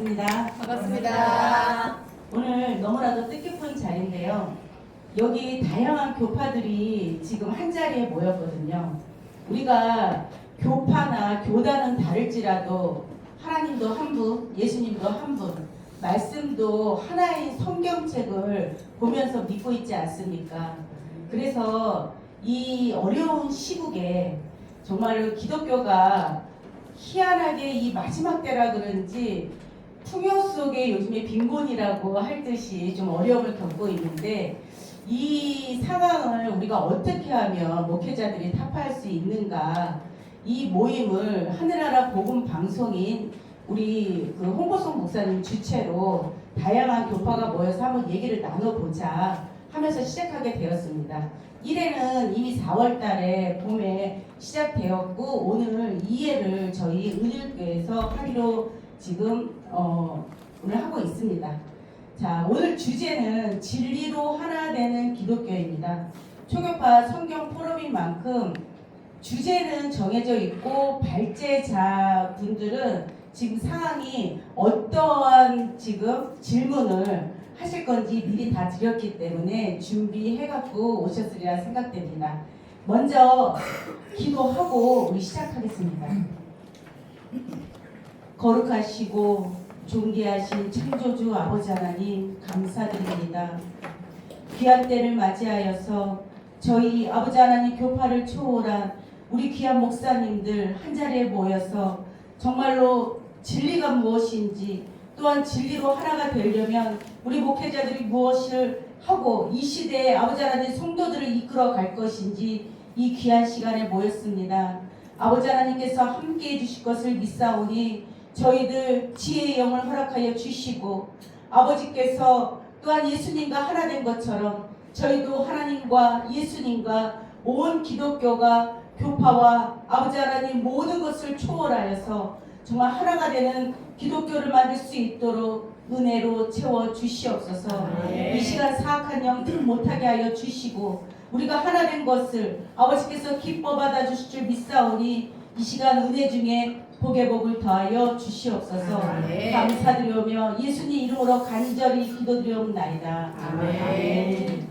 반갑습니다. 반갑습니다. 오늘 너무나도 뜻깊은 자리인데요. 여기 다양한 교파들이 지금 한 자리에 모였거든요. 우리가 교파나 교단은 다를지라도 하나님도 한 분, 예수님도 한 분, 말씀도 하나의 성경책을 보면서 믿고 있지 않습니까? 그래서 이 어려운 시국에 정말로 기독교가 희한하게 이 마지막 때라 그런지 풍요 속에 요즘에 빈곤이라고 할 듯이 좀 어려움을 겪고 있는데, 이 상황을 우리가 어떻게 하면 목회자들이 타파할 수 있는가, 이 모임을 하늘나라 복음 방송인 우리 그 홍보성 목사님 주최로 다양한 교파가 모여서 한번 얘기를 나눠보자 하면서 시작하게 되었습니다. 1회는 이미 4월 달에 봄에 시작되었고, 오늘 2회를 저희 은율교에서 하기로 지금 오늘 하고 있습니다. 자, 오늘 주제는 진리로 하나 되는 기독교입니다. 초교파 성경 포럼인 만큼 주제는 정해져 있고, 발제자 분들은 지금 상황이 어떠한 지금 질문을 하실 건지 미리 다 드렸기 때문에 준비해갖고 오셨으리라 생각됩니다. 먼저 기도하고 우리 시작하겠습니다. 거룩하시고 존귀하신 창조주 아버지 하나님, 감사드립니다. 귀한 때를 맞이하여서 저희 아버지 하나님 교파를 초월한 우리 귀한 목사님들 한자리에 모여서 정말로 진리가 무엇인지, 또한 진리로 하나가 되려면 우리 목회자들이 무엇을 하고 이 시대에 아버지 하나님 성도들을 이끌어 갈 것인지 이 귀한 시간에 모였습니다. 아버지 하나님께서 함께해 주실 것을 믿사오니 저희들 지혜의 영을 허락하여 주시고, 아버지께서 또한 예수님과 하나 된 것처럼 저희도 하나님과 예수님과 온 기독교가 교파와 아버지 하나님 모든 것을 초월하여서 정말 하나가 되는 기독교를 만들 수 있도록 은혜로 채워 주시옵소서. 이 시간 사악한 영 못하게 하여 주시고, 우리가 하나 된 것을 아버지께서 기뻐 받아 주실 줄 믿사오니 이 시간 은혜 중에 복의 복을 더하여 주시옵소서. 감사드리오며 예수님 이름으로 간절히 기도드리옵나이다. 아멘.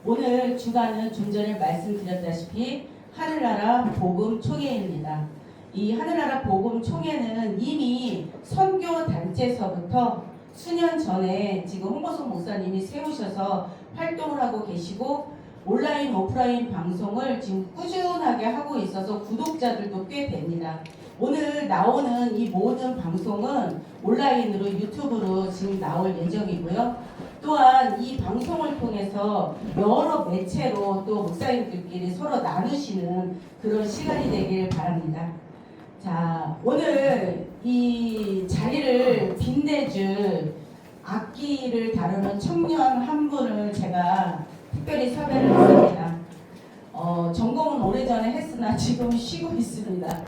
오늘 주간은 좀 전에 말씀드렸다시피 하늘나라 복음 총회입니다. 이 하늘나라 복음 총회는 이미 선교 단체서부터 수년 전에 지금 홍보성 목사님이 세우셔서 활동을 하고 계시고, 온라인 오프라인 방송을 지금 꾸준하게 하고 있어서 구독자들도 꽤 됩니다. 오늘 나오는 이 모든 방송은 온라인으로 유튜브로 지금 나올 예정이고요. 또한 이 방송을 통해서 여러 매체로 또 목사님들끼리 서로 나누시는 그런 시간이 되길 바랍니다. 자, 오늘 이 자리를 빛내줄 악기를 다루는 청년 한 분을 제가 특별히 섭외를 했습니다. 전공은 오래전에 했으나 지금 쉬고 있습니다.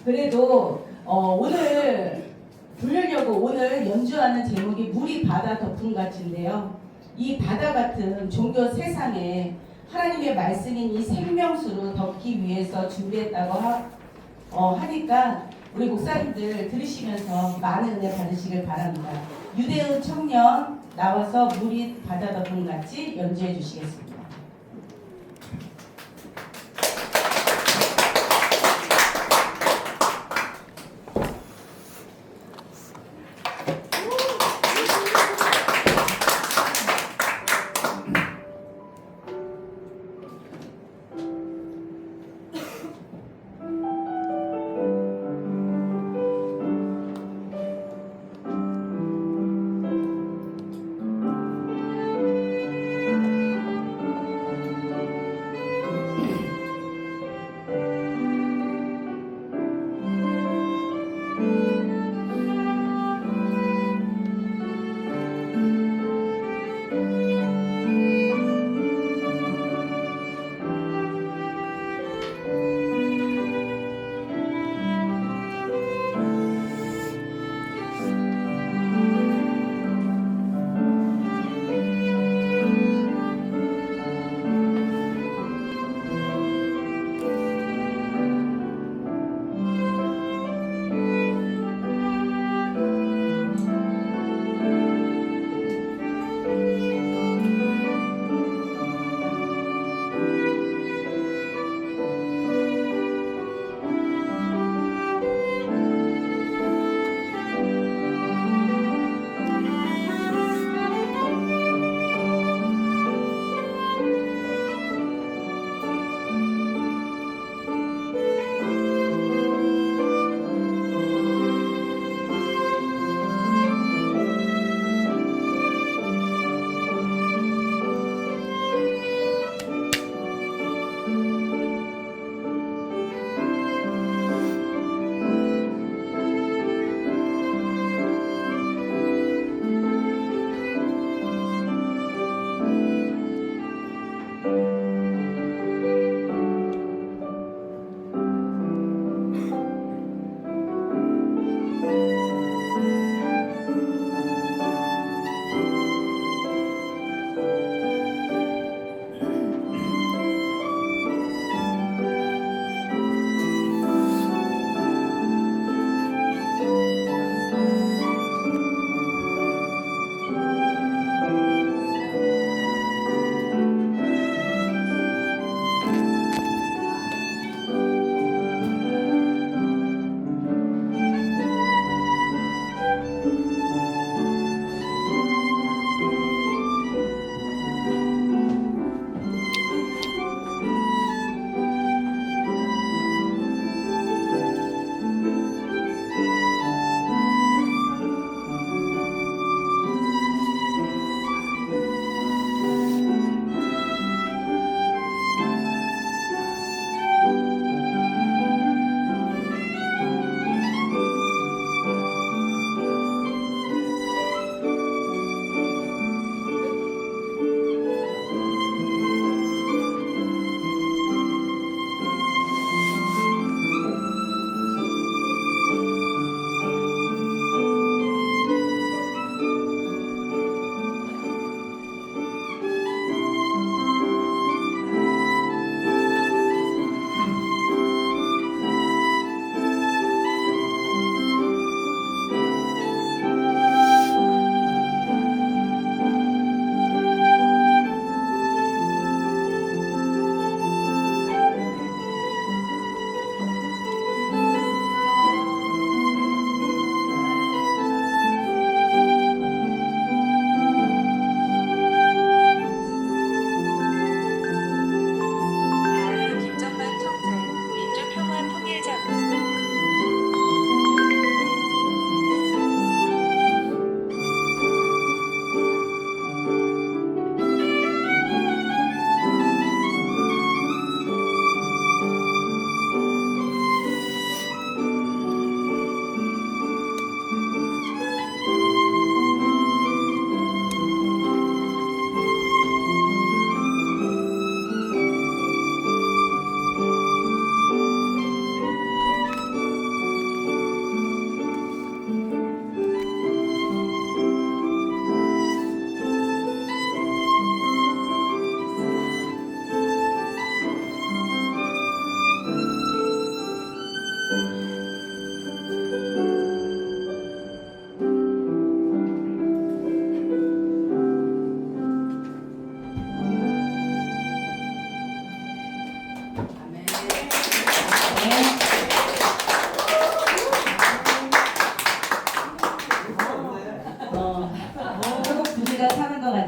그래도 오늘 부르려고 오늘 연주하는 제목이 물이 바다 덮음 같은데요. 이 바다 같은 종교 세상에 하나님의 말씀인 이 생명수로 덮기 위해서 준비했다고 하니까 우리 목사님들 들으시면서 많은 은혜 받으시길 바랍니다. 유대은 청년 나와서 물이 바다 덮음 같이 연주해 주시겠습니다.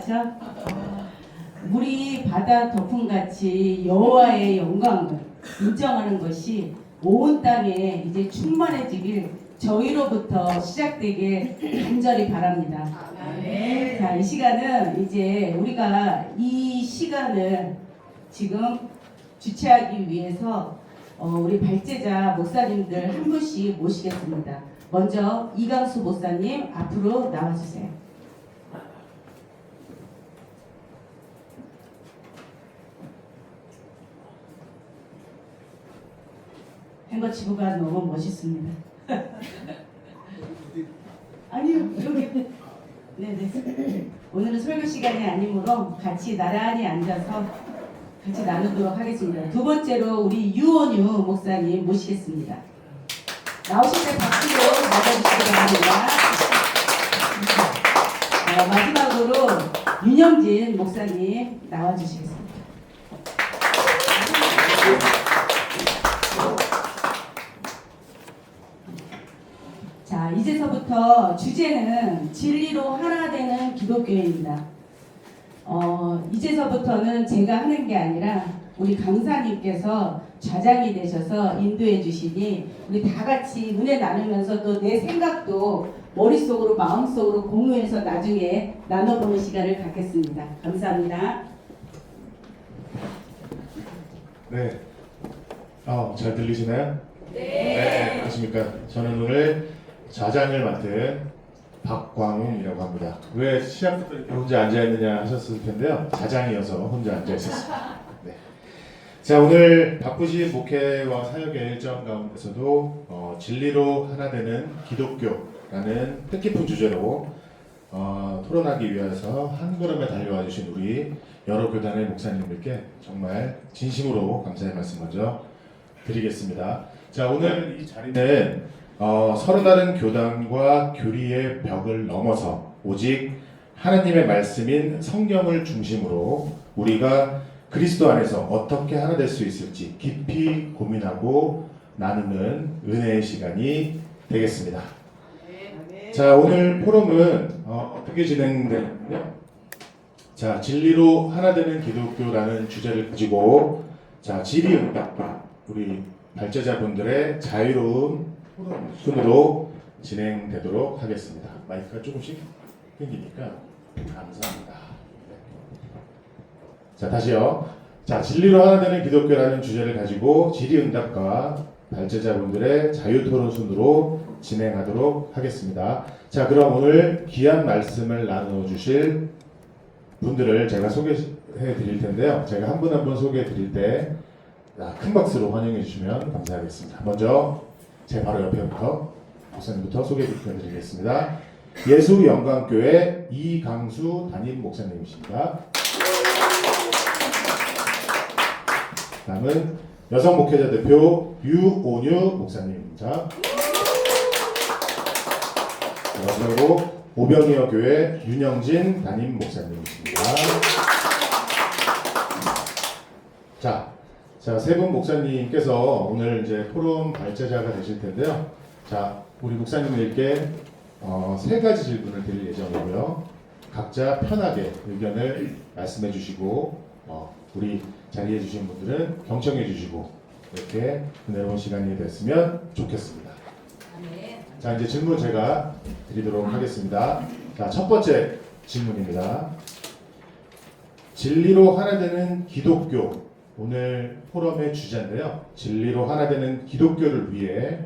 같죠? 물이 바다 덮음같이 여호와의 영광을 인정하는 것이 온 땅에 이제 충만해지길 저희로부터 시작되길 간절히 바랍니다. 자, 이 시간은 이제 우리가 이 시간을 지금 주최하기 위해서 우리 발제자 목사님들 한 분씩 모시겠습니다. 먼저 이강수 목사님 앞으로 나와주세요. 행거치부가 너무 멋있습니다. 아니요, 여기. 네네. 오늘은 설교 시간이 아니므로 같이 나란히 앉아서 같이 나누도록 하겠습니다. 두 번째로 우리 유원유 목사님 모시겠습니다. 나오실 때 박수로 맞아주시기 바랍니다. 마지막으로 윤영진 목사님 나와주시겠습니다. 자, 이제서부터 주제는 진리로 하나 되는 기독교입니다. 이제서부터는 제가 하는 게 아니라 우리 강사님께서 좌장이 되셔서 인도해 주시니 우리 다 같이 은혜 나누면서 또 내 생각도 머릿속으로 마음속으로 공유해서 나중에 나눠보는 시간을 갖겠습니다. 감사합니다. 네. 잘 들리시나요? 네. 안녕하십니까. 저는 오늘 좌장을 맡은 박광웅이라고 합니다. 왜 시작부터 이렇게 혼자 앉아있느냐 하셨을 텐데요. 좌장이어서 혼자 앉아있었습니다. 네. 자, 오늘 바쁘신 목회와 사역의 일정 가운데서도 진리로 하나 되는 기독교라는 뜻깊은 주제로 토론하기 위해서 한 걸음에 달려와 주신 우리 여러 교단의 목사님들께 정말 진심으로 감사의 말씀 먼저 드리겠습니다. 자, 오늘 이 자리는 서로 다른 교단과 교리의 벽을 넘어서 오직 하나님의 말씀인 성경을 중심으로 우리가 그리스도 안에서 어떻게 하나 될 수 있을지 깊이 고민하고 나누는 은혜의 시간이 되겠습니다. 자, 오늘 포럼은 어떻게 진행되냐면요. 자, 진리로 하나 되는 기독교라는 주제를 가지고 자, 질의응답과 우리 발제자분들의 자유로운 토론으로 진행되도록 하겠습니다. 마이크가 조금씩 끊기니까 감사합니다. 자, 다시요. 자, 진리로 하나 되는 기독교라는 주제를 가지고 질의응답과 발제자분들의 자유토론 순으로 진행하도록 하겠습니다. 자, 그럼 오늘 귀한 말씀을 나눠주실 분들을 제가 소개해 드릴 텐데요. 제가 한 분 한 분 소개해 드릴 때 큰 박수로 환영해 주시면 감사하겠습니다. 먼저 제 바로 옆에부터 목사님부터 소개해 드리겠습니다. 예수영광교회 이강수 담임 목사님이십니다. 다음은 여성 목회자 대표 유온유 목사님입니다. 마지막으로 오병이어 교회 윤영진 담임 목사님이십니다. 자, 세 분 목사님께서 오늘 이제 포럼 발제자가 되실 텐데요. 자, 우리 목사님들께 세 가지 질문을 드릴 예정이고요. 각자 편하게 의견을 말씀해 주시고 우리 자리해 주신 분들은 경청해 주시고 이렇게 은혜로운 시간이 됐으면 좋겠습니다. 자, 이제 질문 제가 드리도록 하겠습니다. 자, 첫 번째 질문입니다. 진리로 하나 되는 기독교, 오늘 포럼의 주제인데요. 진리로 하나 되는 기독교를 위해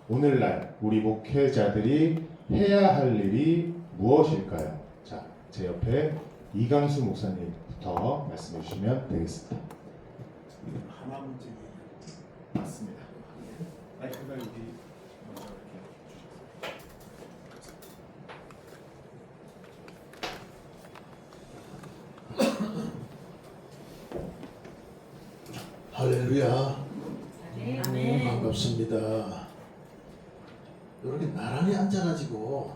오늘날 우리 목회자들이 해야 할 일이 무엇일까요? 자, 제 옆에 이강수 목사님부터 말씀해 주시면 되겠습니다. 하나 문제 맞습니다. 마이크가 여기 먼저 할렐루야. 반갑습니다. 이렇게 나란히 앉아가지고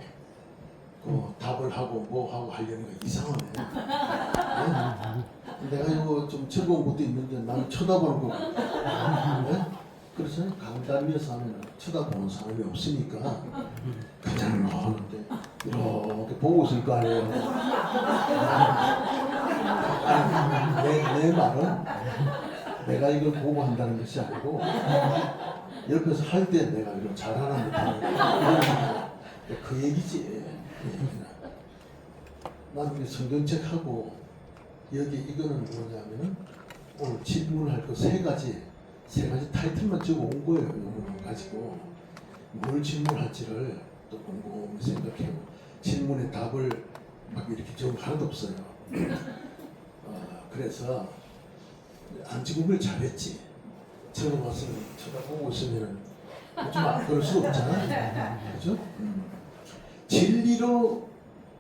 답을 하고 뭐 하고 하려는 거 이상하네. 네? 내가 이거 좀 즐거운 것도 있는데 나는 쳐다보는 거. 네? 그래서 강단위에서 하면 쳐다보는 사람이 없으니까 그냥 하는데 이렇게 보고 있을 거 아니에요. 아니, 내 말은 내가 이걸 보고 한다는 것이 아니고 옆에서 할 때 내가 이걸 잘하는 듯한 그 얘기지. 나는 성경책하고 여기 이거는 뭐냐면은 오늘 질문할 거 세 가지 타이틀만 적어 온 거예요. 이거는 가지고 뭘 질문할지를 또 곰곰이 생각해요. 질문의 답을 막 이렇게 적은 하나도 없어요. 그래서 안지국을 잘했지. 처음 와서 쳐다보고 있으면 좀 그럴 수 없잖아. 그죠? 진리로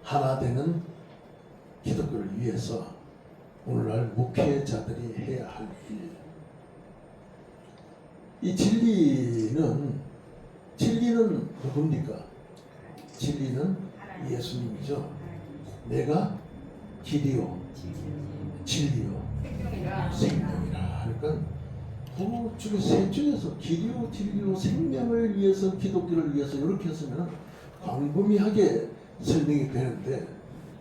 하나 되는 기독교를 위해서 오늘날 목회자들이 해야 할 일. 이 진리는 누굽니까? 진리는 예수님이죠. 내가 길이요, 진리요, 생명이라. 그러니까 그 중에 셋 중에서 길이요, 진리요, 생명을 위해서 기독교를 위해서 이렇게 했으면 광범위하게 설명이 되는데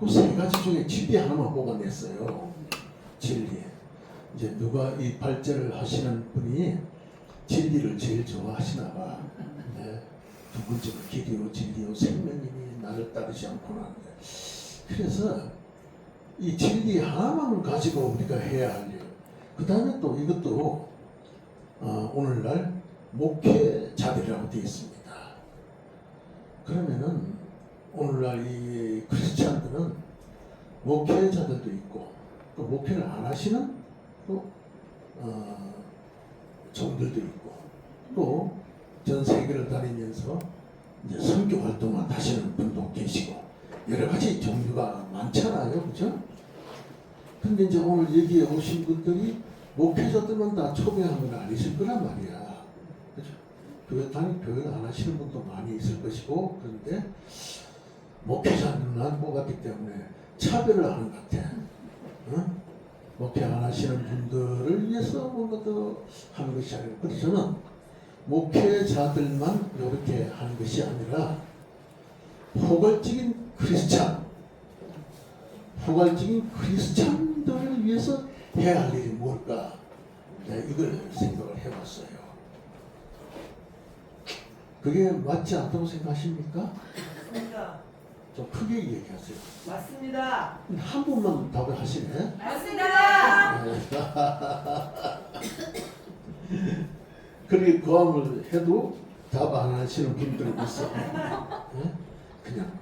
그 세 가지 중에 진리 하나만 뽑아냈어요. 진리. 이제 누가 이 발제를 하시는 분이 진리를 제일 좋아하시나 봐. 네. 두 번째는 길이요, 진리요, 생명이니 나를 따르지 않고는. 그래서 이 진리 하나만 가지고 우리가 해야 할 일. 그 다음에 또 이것도 오늘날 목회자들이라고 되어 있습니다. 그러면은 오늘날 이 크리스찬들은 목회자들도 있고 또 목회를 안 하시는 또 종들도 있고 또 전 세계를 다니면서 이제 선교 활동을 하시는 분도 계시고 여러 가지 종류가 많잖아요, 그죠? 근데 이제 오늘 여기에 오신 분들이 목회자들만 다 초대한 건 아니실 거란 말이야, 그죠? 교회 안 하시는 분도 많이 있을 것이고 그런데 목회자들만 뽑았기 때문에 차별을 하는 것 같아. 응? 목회 안 하시는 분들을 위해서 뭔가 더 하는 것이 아니고, 그래서 저는 목회자들만 이렇게 하는 것이 아니라 포괄적인 크리스찬들을 위해서 해야 할 일이 뭘까? 이걸 생각을 해봤어요. 그게 맞지 않다고 생각하십니까? 맞습니다. 좀 크게 얘기하세요. 맞습니다. 한 분만 답을 하시네. 맞습니다. 그렇게 고함을 해도 답 안 하시는 분들이 있어. 네? 그냥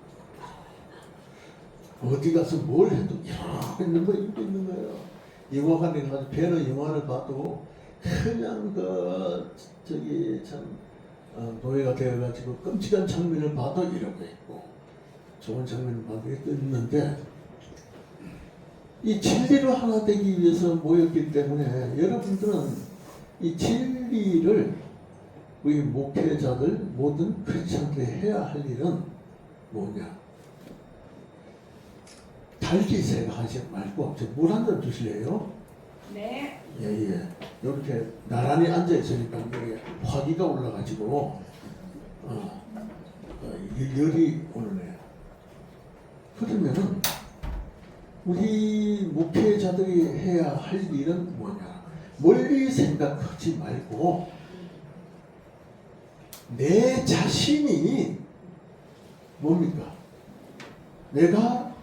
어디 가서 뭘 해도 이렇게 있는 거 이렇게 있는 거예요. 영화관에 가서 배너 영화를 봐도 그냥 참 노예가 되어가지고 끔찍한 장면을 봐도 이러고 있고 좋은 장면을 봐도 이렇게 있는데 이 진리로 하나 되기 위해서 모였기 때문에 여러분들은 이 진리를 우리 목회자들 모든 크리스천들이 해야 할 일은 뭐냐? 달기 생각하지 말고 물 한 잔 주실래요? 네. 예. 이렇게 나란히 앉아 있으니까 이게 화기가 올라가지고 열이 오르네요. 그러면은 우리 목회자들이 해야 할 일은 뭐냐? 멀리 생각하지 말고 내 자신이 뭡니까? 내가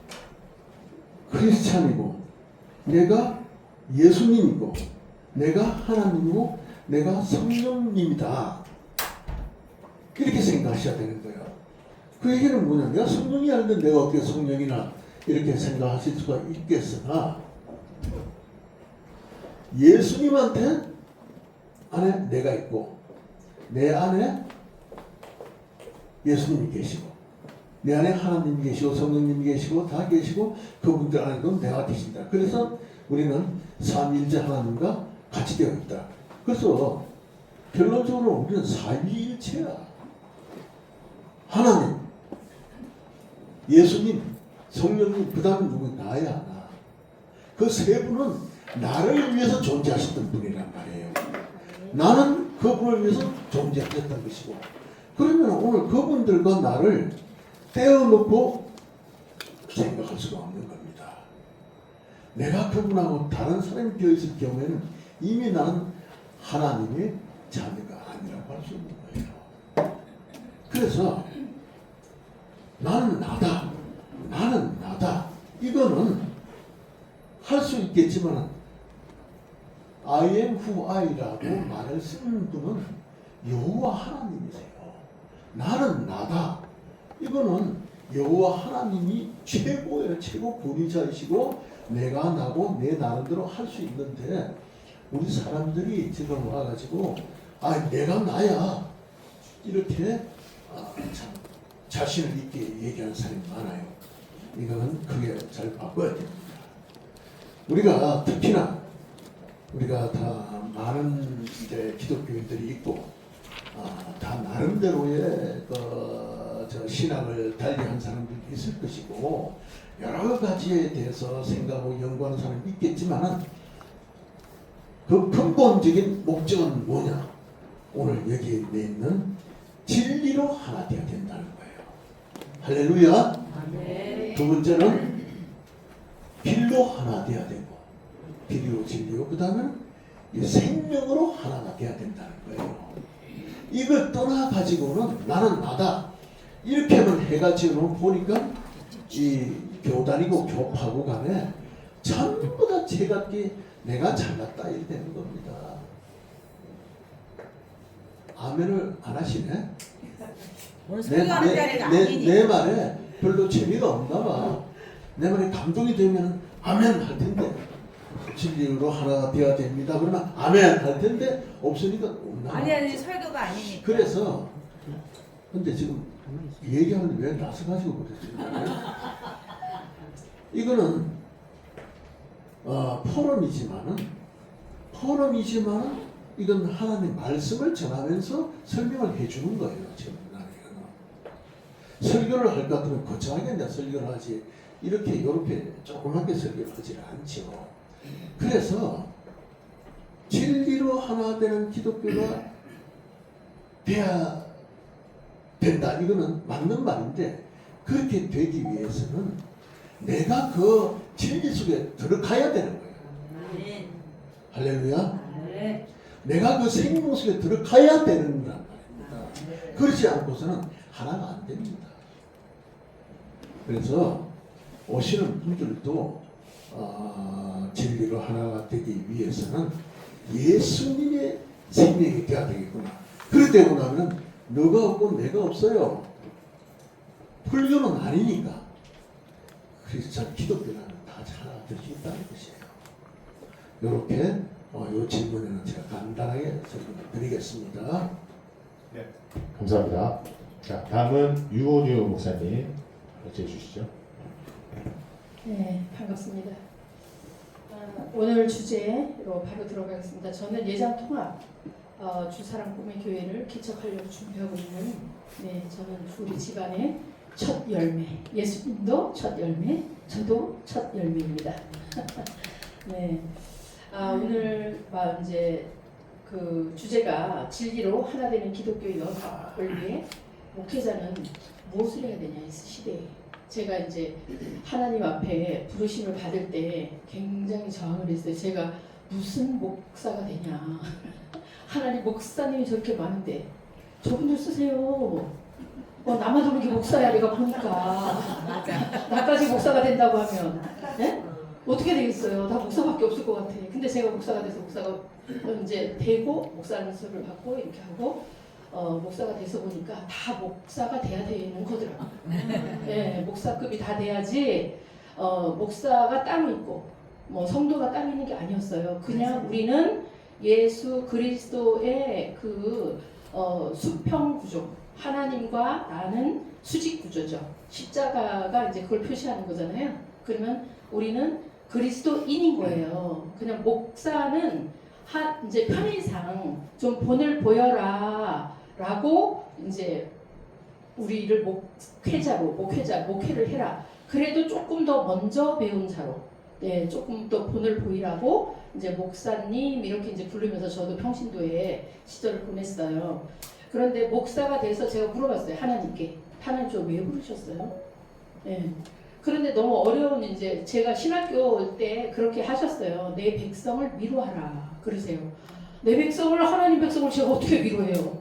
크리스찬이고 내가 예수님이고 내가 하나님이고 내가 성령님이다. 이렇게 생각하셔야 되는 거예요. 그 얘기는 뭐냐? 내가 성령이 아닌데 내가 어떻게 성령이나 이렇게 생각하실 수가 있겠으나 예수님한테 안에 내가 있고 내 안에 예수님이 계시고 내 안에 하나님이 계시고 성령님이 계시고 다 계시고 그분들 안에도 내가 계신다. 그래서 우리는 삼위일체 하나님과 같이 되어 있다. 그래서 결론적으로 우리는 삼위일체야. 하나님, 예수님, 성령님, 그 다음에 누구? 나야 나. 그 세 분은 나를 위해서 존재하셨던 분이란 말이에요. 나는 그분을 위해서 존재했던 것이고, 그러면 오늘 그분들과 나를 떼어놓고 생각할 수가 없는 겁니다. 내가 그분하고 다른 사람이 되어 있을 경우에는 이미 나는 하나님의 자녀가 아니라고 할 수 있는 거예요. 그래서 나는 나다, 나는 나다, 이거는 할 수 있겠지만 I am who I라고 말을 쓰는 분은 여호와 하나님이세요. 나는 나다, 이거는 여호와 하나님이 최고예요. 최고 권위자이시고 내가 나고 내 나름대로 할 수 있는데, 우리 사람들이 지금 와가지고 내가 나야 이렇게 참 자신을 있게 얘기하는 사람이 많아요. 이거는 크게 잘 바꿔야 됩니다. 우리가 특히나 우리가 다 많은 이제 기독교인들이 있고 다 나름대로의 저 신앙을 달리한 사람들이 있을 것이고 여러 가지에 대해서 생각하고 연구하는 사람이 있겠지만 그 근본적인 목적은 뭐냐? 오늘 여기에 있는 진리로 하나 되어야 된다는 거예요. 할렐루야. 네. 두 번째는 길로 하나 되어야 되고, 길이로 진리로, 그 다음에는 생명으로 하나가 되어야 된다는 거예요. 이걸 떠나가지고는 나는 나다 이렇게만 해가지고 보니까 이 교단이고 교파고 간에 전부 다 제각기 내가 잘났다 이렇게 되는 겁니다. 아멘을 안 하시네? 오늘 설교하는 자리가 아니니. 내 말에 별로 재미가 없나 봐. 내 말에 감동이 되면 아멘 할 텐데, 진리로 하나 되어야 됩니다 그러면 아멘 할 텐데 없으니까 없나 봐. 아니 설교가 아니니까. 그래서 근데 지금 얘기하는데 왜 나서 가지고 그러지? 이거는 포럼이지만은 이건 하나님의 말씀을 전하면서 설명을 해주는 거예요. 지금 설교를 할 것 같으면 거창하게 그냥 설교를 하지 이렇게 조그맣게 설교를 하지는 않죠. 그래서 진리로 하나 되는 기독교가 돼야 된다. 이거는 맞는 말인데 그렇게 되기 위해서는 내가 그 진리 속에 들어가야 되는 거예요. 네. 할렐루야. 네. 내가 그 생명 속에 들어가야 되는 거란 말입니다. 그렇지 않고서는 하나가 안 됩니다. 그래서 오시는 분들도 진리로 하나가 되기 위해서는 예수님의 생명이 되어야 되겠구나. 그렇게 되고 나면 너가 없고 내가 없어요. 불교는 아니니까. 그래서 참 기독교는 다 잘될 수 있다는 것이에요. 이렇게 이 질문에는 제가 간단하게 설명을 드리겠습니다. 네, 감사합니다. 자, 다음은 유호뉴 목사님 발제해 주시죠. 네, 반갑습니다. 오늘 주제로 바로 들어가겠습니다. 저는 예장통합 주사랑 꿈의 교회를 개척하려고 준비하고 있는 저는 우리 집안의 첫 열매, 예수님도 첫 열매, 저도 첫 열매입니다. 네, 오늘 이제 그 주제가 진리로 하나 되는 기독교 연합을 위해 목회자는 무엇을 해야 되냐 이 시대에. 제가 이제 하나님 앞에 부르심을 받을 때 굉장히 저항을 했어요. 제가 무슨 목사가 되냐. 하나님 목사님이 저렇게 많은데 저분들 쓰세요. 나만 저렇게 목사야 내가 보니까. 맞아. 나까지 목사가 된다고 하면 네? 어떻게 되겠어요. 다 목사밖에 없을 것 같아. 근데 제가 목사가 돼서 목사가 이제 되고 목사라는 수를 받고 이렇게 하고 목사가 돼서 보니까 다 목사가 돼야 되는 거더라고요. 네, 목사급이 다 돼야지 목사가 따로 있고 성도가 따로 있는 게 아니었어요. 그냥 우리는 예수 그리스도의 그 수평 구조, 하나님과 나는 수직 구조죠. 십자가가 이제 그걸 표시하는 거잖아요. 그러면 우리는 그리스도인인 거예요. 그냥 목사는 이제 편의상 좀 본을 보여라 라고 이제 우리를 목회를 해라. 그래도 조금 더 먼저 배운 자로, 조금 더 본을 보이라고 이제 목사님 이렇게 이제 부르면서 저도 평신도에 시절을 보냈어요. 그런데 목사가 돼서 제가 물어봤어요. 하나님께. 하나님 저 왜 부르셨어요? 그런데 너무 어려운 이제 제가 신학교 때 그렇게 하셨어요. 내 백성을 위로하라 그러세요. 내 백성을 하나님 백성을 제가 어떻게 위로해요?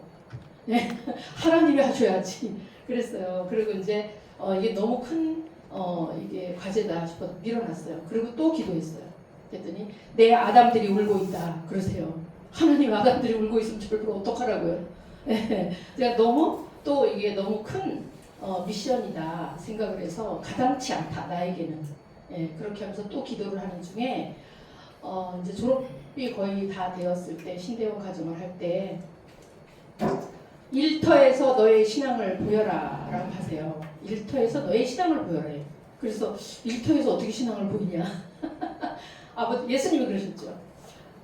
네, 하나님이 하셔야지 그랬어요. 그리고 이제 이게 너무 큰 이게 과제다 싶어서 밀어놨어요. 그리고 또 기도했어요. 그랬더니 내 아담들이 울고 있다 그러세요. 하나님 아담들이 울고 있으면 저를 그럼 어떡하라고요? 네, 제가 너무 또 이게 너무 큰 미션이다 생각을 해서 가당치 않다 나에게는. 예, 그렇게 하면서 또 기도를 하는 중에 이제 졸업이 거의 다 되었을 때 신대원 가정을 할 때 일터에서 너의 신앙을 보여라 라고 하세요. 일터에서 너의 신앙을 보여라. 그래서 일터에서 어떻게 신앙을 보이냐. 예수님이 그러셨죠.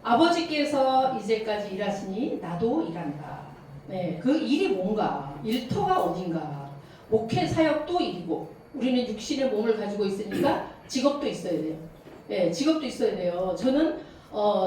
아버지께서 이제까지 일하시니 나도 일한다. 네, 그 일이 뭔가, 일터가 어딘가, 목회 사역도 일이고, 우리는 육신의 몸을 가지고 있으니까 직업도 있어야 돼요. 네, 직업도 있어야 돼요. 저는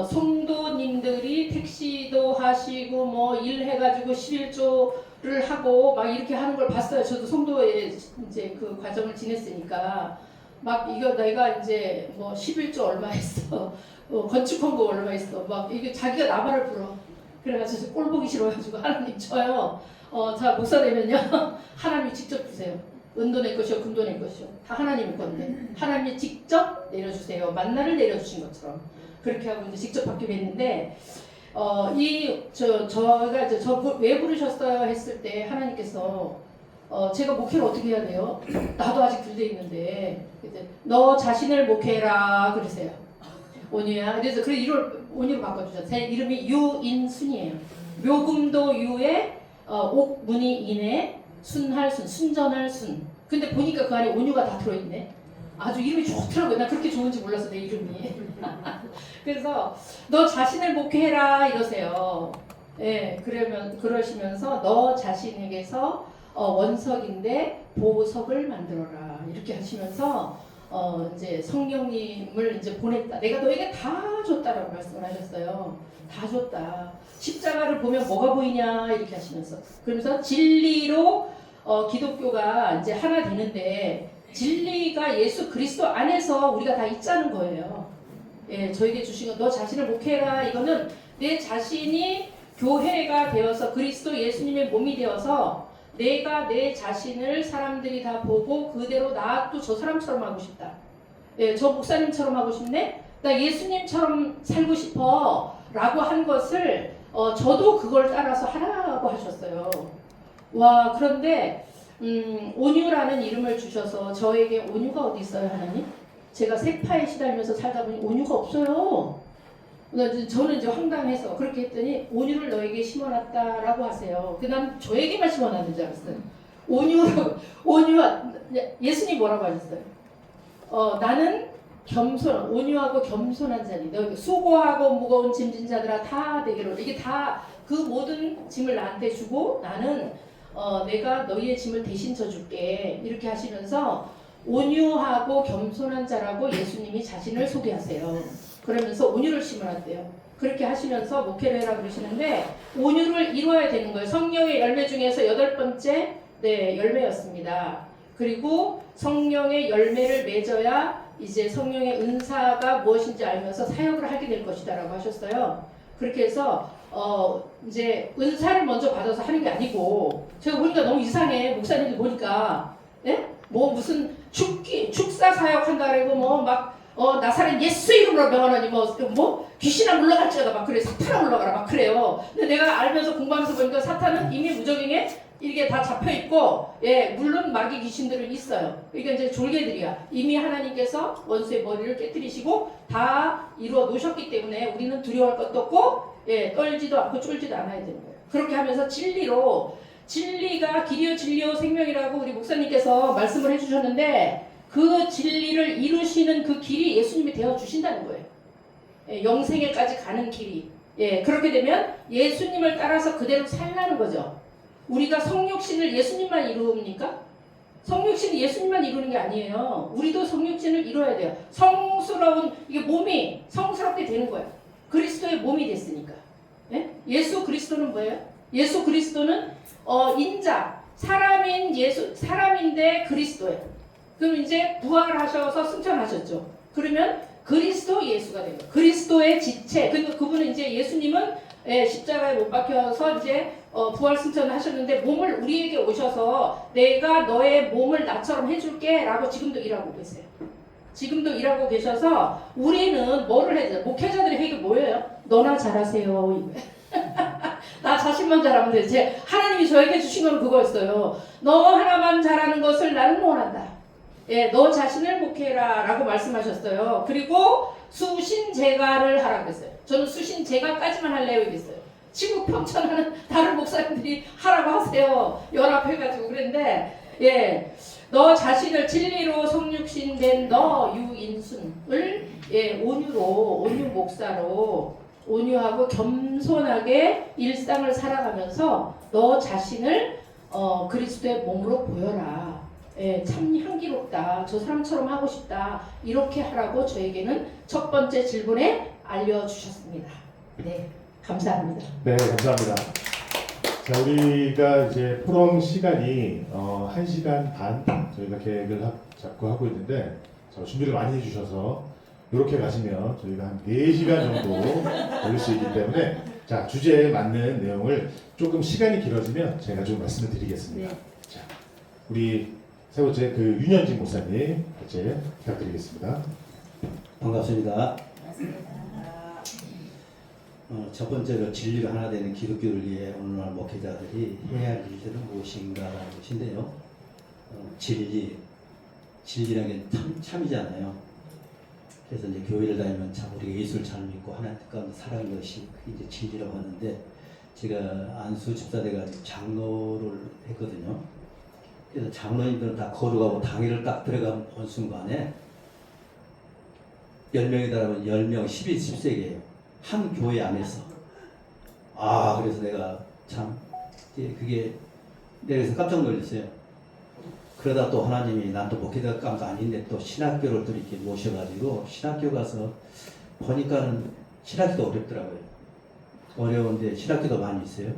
성도님들이 택시도 하시고 뭐 일해가지고 11조를 하고 막 이렇게 하는 걸 봤어요. 저도 성도에 이제 그 과정을 지냈으니까 막 이거 내가 이제 뭐 11조 얼마 했어, 건축 헌금 얼마 했어, 막 이게 자기가 나발을 불어. 그래가지고 꼴 보기 싫어가지고 하나님 저요. 자 목사 되면요 하나님이 직접 주세요. 은도 내 것이요 금도 내 것이요 다 하나님 건데 하나님이 직접 내려주세요. 만나를 내려주신 것처럼 그렇게 하고 이제 직접 받기로 했는데 저가 이제 저 왜 부르셨어요 했을 때 하나님께서 제가 목회를 어떻게 해야 돼요? 나도 아직 덜 돼 있는데 너 자신을 목회해라 그러세요. 온유야. 그래서 그 이걸 온유로 바꿔주셨어요. 제 이름이 유인순이에요. 묘금도 유에 옥문이 인에 순할 순, 순전할 순. 근데 보니까 그 안에 온유가 다 들어있네. 아주 이름이 좋더라고요. 나 그렇게 좋은지 몰랐어 내 이름이. 그래서 너 자신을 목회해라 이러세요. 예, 그러시면서 너 자신에게서 원석인데 보석을 만들어라 이렇게 하시면서 이제 성령님을 이제 보냈다. 내가 너에게 다 줬다라고 말씀을 하셨어요. 다 줬다. 십자가를 보면 뭐가 보이냐 이렇게 하시면서 그러면서 진리로 기독교가 이제 하나 되는데 진리가 예수 그리스도 안에서 우리가 다 있자는 거예요. 예, 저에게 주신 건 너 자신을 목회해라. 이거는 내 자신이 교회가 되어서 그리스도 예수님의 몸이 되어서 내가 내 자신을 사람들이 다 보고 그대로 나도 저 사람처럼 하고 싶다. 예, 저 목사님처럼 하고 싶네. 나 예수님처럼 살고 싶어. 라고 한 것을 저도 그걸 따라서 하라고 하셨어요. 와, 그런데 온유라는 이름을 주셔서 저에게 온유가 어디 있어요, 하나님? 제가 세파에 시달리면서 살다 보니 온유가 없어요. 저는 이제 황당해서 그렇게 했더니 온유를 너에게 심어놨다라고 하세요. 난 저에게만 심어놨는 줄 알았어요. 온유가 예수님 뭐라고 하셨어요? 나는 온유하고 겸손한 자니 너희 수고하고 무거운 짐진 자들아 다 내게로. 이게 다 그 모든 짐을 나한테 주고 나는 내가 너희의 짐을 대신 져줄게 이렇게 하시면서 온유하고 겸손한 자라고 예수님이 자신을 소개하세요. 그러면서 온유를 심어놨대요. 그렇게 하시면서 목회를 해라 그러시는데 온유를 이루어야 되는 거예요. 성령의 열매 중에서 8번째 열매였습니다. 그리고 성령의 열매를 맺어야 이제 성령의 은사가 무엇인지 알면서 사역을 하게 될 것이다라고 하셨어요. 그렇게 해서 이제 은사를 먼저 받아서 하는 게 아니고 제가 보니까 너무 이상해. 목사님들 보니까 뭐 무슨 축사 사역 한다 그러고 뭐 막 나사렛 예수 이름으로 명하노니 뭐 귀신아 물러갈지어다 막 그래. 사탄아 물러가라 막 그래요. 근데 내가 알면서 공부하면서 보니까 사탄은 이미 무적행에 이게 다 잡혀 있고, 예, 물론 마귀 귀신들은 있어요. 그러니까 이제 졸개들이야. 이미 하나님께서 원수의 머리를 깨뜨리시고 다 이루어 놓으셨기 때문에 우리는 두려워할 것도 없고, 예, 떨지도 않고 쫄지도 않아야 되는 거예요. 그렇게 하면서 진리가 길이요 진리요 생명이라고 우리 목사님께서 말씀을 해주셨는데 그 진리를 이루시는 그 길이 예수님이 되어 주신다는 거예요. 예, 영생에까지 가는 길이. 예, 그렇게 되면 예수님을 따라서 그대로 살라는 거죠. 우리가 성육신을 예수님만 이루옵니까? 성육신은 예수님만 이루는 게 아니에요. 우리도 성육신을 이루어야 돼요. 성스러운 이게 몸이 성스럽게 되는 거예요. 그리스도의 몸이 됐으니까. 예? 예수 그리스도는 뭐예요? 예수 그리스도는 인자, 사람인데 그리스도예요. 그럼 이제 부활하셔서 승천하셨죠. 그러면 그리스도 예수가 돼요. 그리스도의 지체. 그러니까 그분은 이제 예수님은 십자가에 못 박혀서 이제 부활 승천을 하셨는데 몸을 우리에게 오셔서 내가 너의 몸을 나처럼 해줄게 라고 지금도 일하고 계세요. 지금도 일하고 계셔서 우리는 뭐를 해야 돼요? 목회자들의 회개 뭐예요? 너나 잘하세요. 나 자신만 잘하면 되지. 하나님이 저에게 주신 건 그거였어요. 너 하나만 잘하는 것을 나는 원한다. 예, 너 자신을 목회라 라고 말씀하셨어요. 그리고 수신제가를 하라고 그랬어요. 저는 수신제가까지만 할래요 이랬어요. 지구 평천하는 다른 목사님들이 하라고 하세요. 연합해가지고 그랬는데 예, 너 자신을 진리로 성육신된 너 유인순을 온유 목사로 온유하고 겸손하게 일상을 살아가면서 너 자신을 그리스도의 몸으로 보여라. 참 향기롭다. 저 사람처럼 하고 싶다. 이렇게 하라고 저에게는 첫 번째 질문에 알려주셨습니다. 네, 감사합니다. 네, 감사합니다. 자, 우리가 이제 포럼 시간이 1시간 반 저희가 계획을 잡고 하고 있는데 준비를 많이 해주셔서 이렇게 가시면 저희가 한 4시간 정도 걸릴 수 있기 때문에 자, 주제에 맞는 내용을 조금 시간이 길어지면 제가 좀 말씀을 드리겠습니다. 네. 자, 우리 세 번째 그 윤현진 목사님 이제 부탁드리겠습니다. 반갑습니다. 맞습니다. 첫 번째로 진리로 하나 되는 기독교를 위해 오늘날 목회자들이 해야 할 일들은 무엇인가라는 것인데요. 진리라는 게 참이잖아요. 그래서 이제 교회를 다니면 참 우리가 예수를 잘 믿고 하나님 가운데 살아가는 것이 그게 이제 진리라고 하는데 제가 안수 집사대가 장로를 했거든요. 그래서 장로님들은 다 거룩하고 당일을 딱 들어가면 본 순간에 10명이다 하면 10명, 12, 10세기예요. 한 교회 안에서. 그래서 내가 참 그게 내가 그래서 깜짝 놀랐어요. 그러다 또 하나님이 난 또 목회자감도 아닌데 또 신학교를 또 이렇게 모셔가지고 신학교 가서 보니까는 신학교도 어렵더라고요. 어려운데 신학교도 많이 있어요.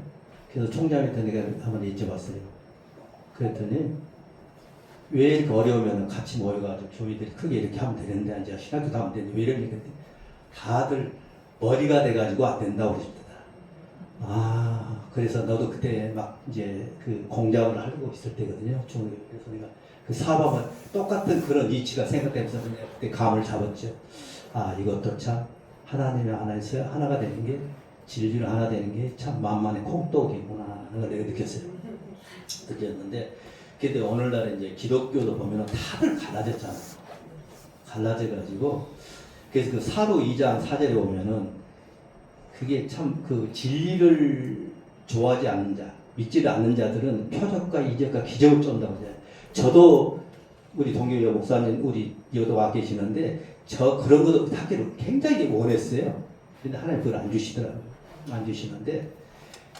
그래서 총장한테 내가 한번 여쭤봤어요. 그랬더니 왜 이렇게 어려우면 같이 모여가지고 교회들이 크게 이렇게 하면 되는데 이제 신학교 가면 되는데 왜 이러니까 다들 머리가 돼가지고 안 된다고 그러십니다. 그래서 너도 그때 막 이제 그 공장을 하고 있을 때거든요. 그래서 내가 그 사업은 똑같은 그런 이치가 생각되면서 내가 그때 감을 잡았죠. 이것도 참 하나님의 하나에서 하나가 되는 게 진리로 하나 되는 게 참 만만의 콩떡이구나 하는 걸 내가 느꼈는데 근데 오늘날 이제 기독교도 보면은 다들 갈라졌잖아요. 갈라져가지고 그래서 그 사도 2장 4절에 보면은 그게 참 그 진리를 좋아하지 않는 자, 믿지를 않는 자들은 표적과 이적과 기적을 쫀다고 해요. 저도 우리 동료 목사님 우리 여기도 와 계시는데 저 그런 것도 하기를 굉장히 원했어요. 근데 하나님 그걸 안 주시더라고요. 안 주시는데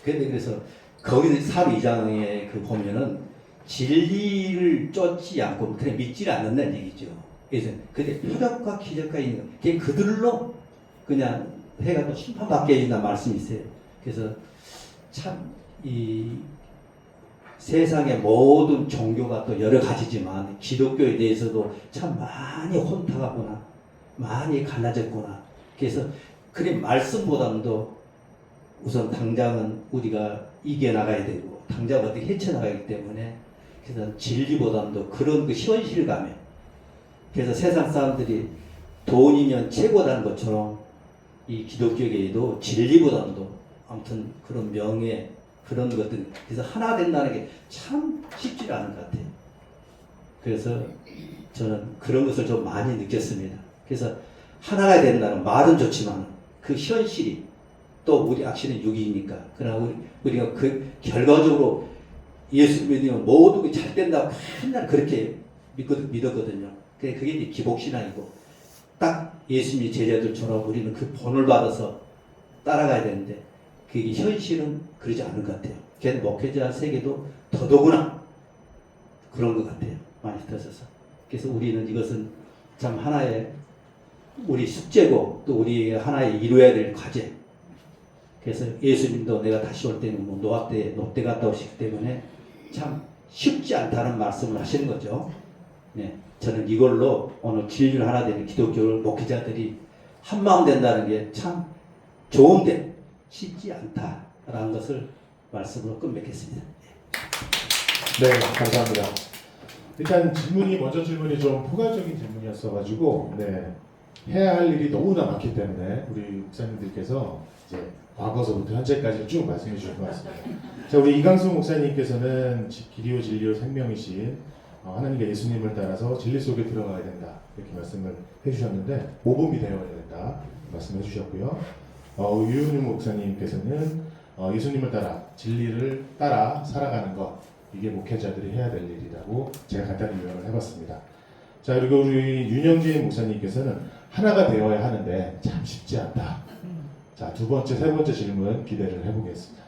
그래서 거기서 사도 2장에 그 보면은 진리를 쫓지 않고 그냥 믿지를 않는다는 얘기죠. 그래서 근데 표적과 기적과 있는 거, 그게 그들로 그냥 해가 또 심판받게 해준다는 말씀이 있어요. 그래서 참 이 세상의 모든 종교가 또 여러 가지지만 기독교에 대해서도 참 많이 혼탁하구나, 많이 갈라졌구나. 그래서 그래 말씀보다도 우선 당장은 우리가 이겨나가야 되고 당장 어떻게 헤쳐나가기 때문에 그래서 진리보다도 그런 그 현실감에 그래서 세상 사람들이 돈이면 최고다는 것처럼 이 기독교계에도 진리보다도 아무튼 그런 명예 그런 것들 그래서 하나 된다는 게 참 쉽지 않은 것 같아요. 그래서 저는 그런 것을 좀 많이 느꼈습니다. 그래서 하나가 된다는 말은 좋지만 그 현실이 또 우리 악신은 육이니까 그러나 우리가 그 결과적으로 예수 믿으면 모두 잘 된다고 맨날 그렇게 믿었거든요. 그게 이제 기복신앙이고 딱 예수님의 제자들처럼 우리는 그 본을 받아서 따라가야 되는데 그게 현실은 그러지 않은 것 같아요. 그래서 목회자 세계도 더더구나 그런 것 같아요. 많이 터져서. 그래서 우리는 이것은 참 하나의 우리 숙제고 또 우리 하나의 이루어야 될 과제. 그래서 예수님도 내가 다시 올 때는 뭐 노아 때 갔다 오시기 때문에 참 쉽지 않다는 말씀을 하시는 거죠. 네, 저는 이걸로 오늘 진리를 하나 되는 기독교 목회자들이 한마음 된다는 게 참 좋은데 쉽지 않다라는 것을 말씀으로 끝맺겠습니다. 네, 감사합니다. 일단 먼저 질문이 좀 포괄적인 질문이었어가지고, 네, 해야 할 일이 너무나 많기 때문에 우리 목사님들께서 이제 과거서부터 현재까지 쭉 말씀해 주실 것 같습니다. 자, 우리 이강수 목사님께서는 길이요 진리요 생명이신 하나님과 예수님을 따라서 진리 속에 들어가야 된다 이렇게 말씀을 해주셨는데 모범이 되어야 된다 말씀해 주셨고요. 유은유 목사님께서는 예수님을 따라 진리를 따라 살아가는 것 이게 목회자들이 해야 될 일이라고 제가 간단히 요약을 해봤습니다. 자, 그리고 우리 윤영진 목사님께서는 하나가 되어야 하는데 참 쉽지 않다. 자, 두 번째, 세 번째 질문 기대를 해보겠습니다.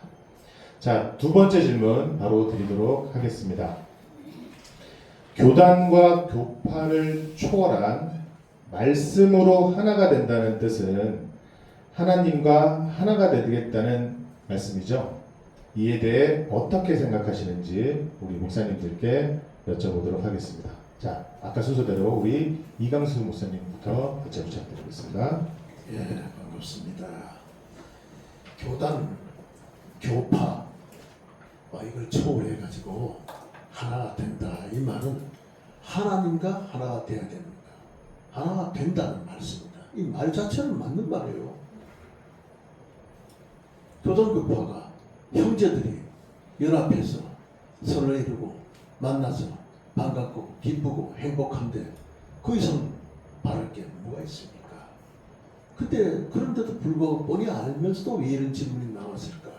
자, 두 번째 질문 바로 드리도록 하겠습니다. 교단과 교파를 초월한 말씀으로 하나가 된다는 뜻은 하나님과 하나가 되겠다는 말씀이죠. 이에 대해 어떻게 생각하시는지 우리 목사님들께 여쭤보도록 하겠습니다. 자, 아까 순서대로 우리 이강수 목사님부터 같이 부탁드리겠습니다. 예, 반갑습니다. 교단, 교파, 이걸 초월해가지고 하나가 된다. 이 말은 하나님과 하나가 돼야 됩니다. 하나가 된다는 말씀입니다. 이 말 자체는 맞는 말이에요. 교단, 교파가 형제들이 연합해서 서로 이루고 만나서 반갑고 기쁘고 행복한데 그 이상 바랄 게 뭐가 있습니까? 근데 그런데도 불구하고 뻔히 알면서도 왜 이런 질문이 나왔을까?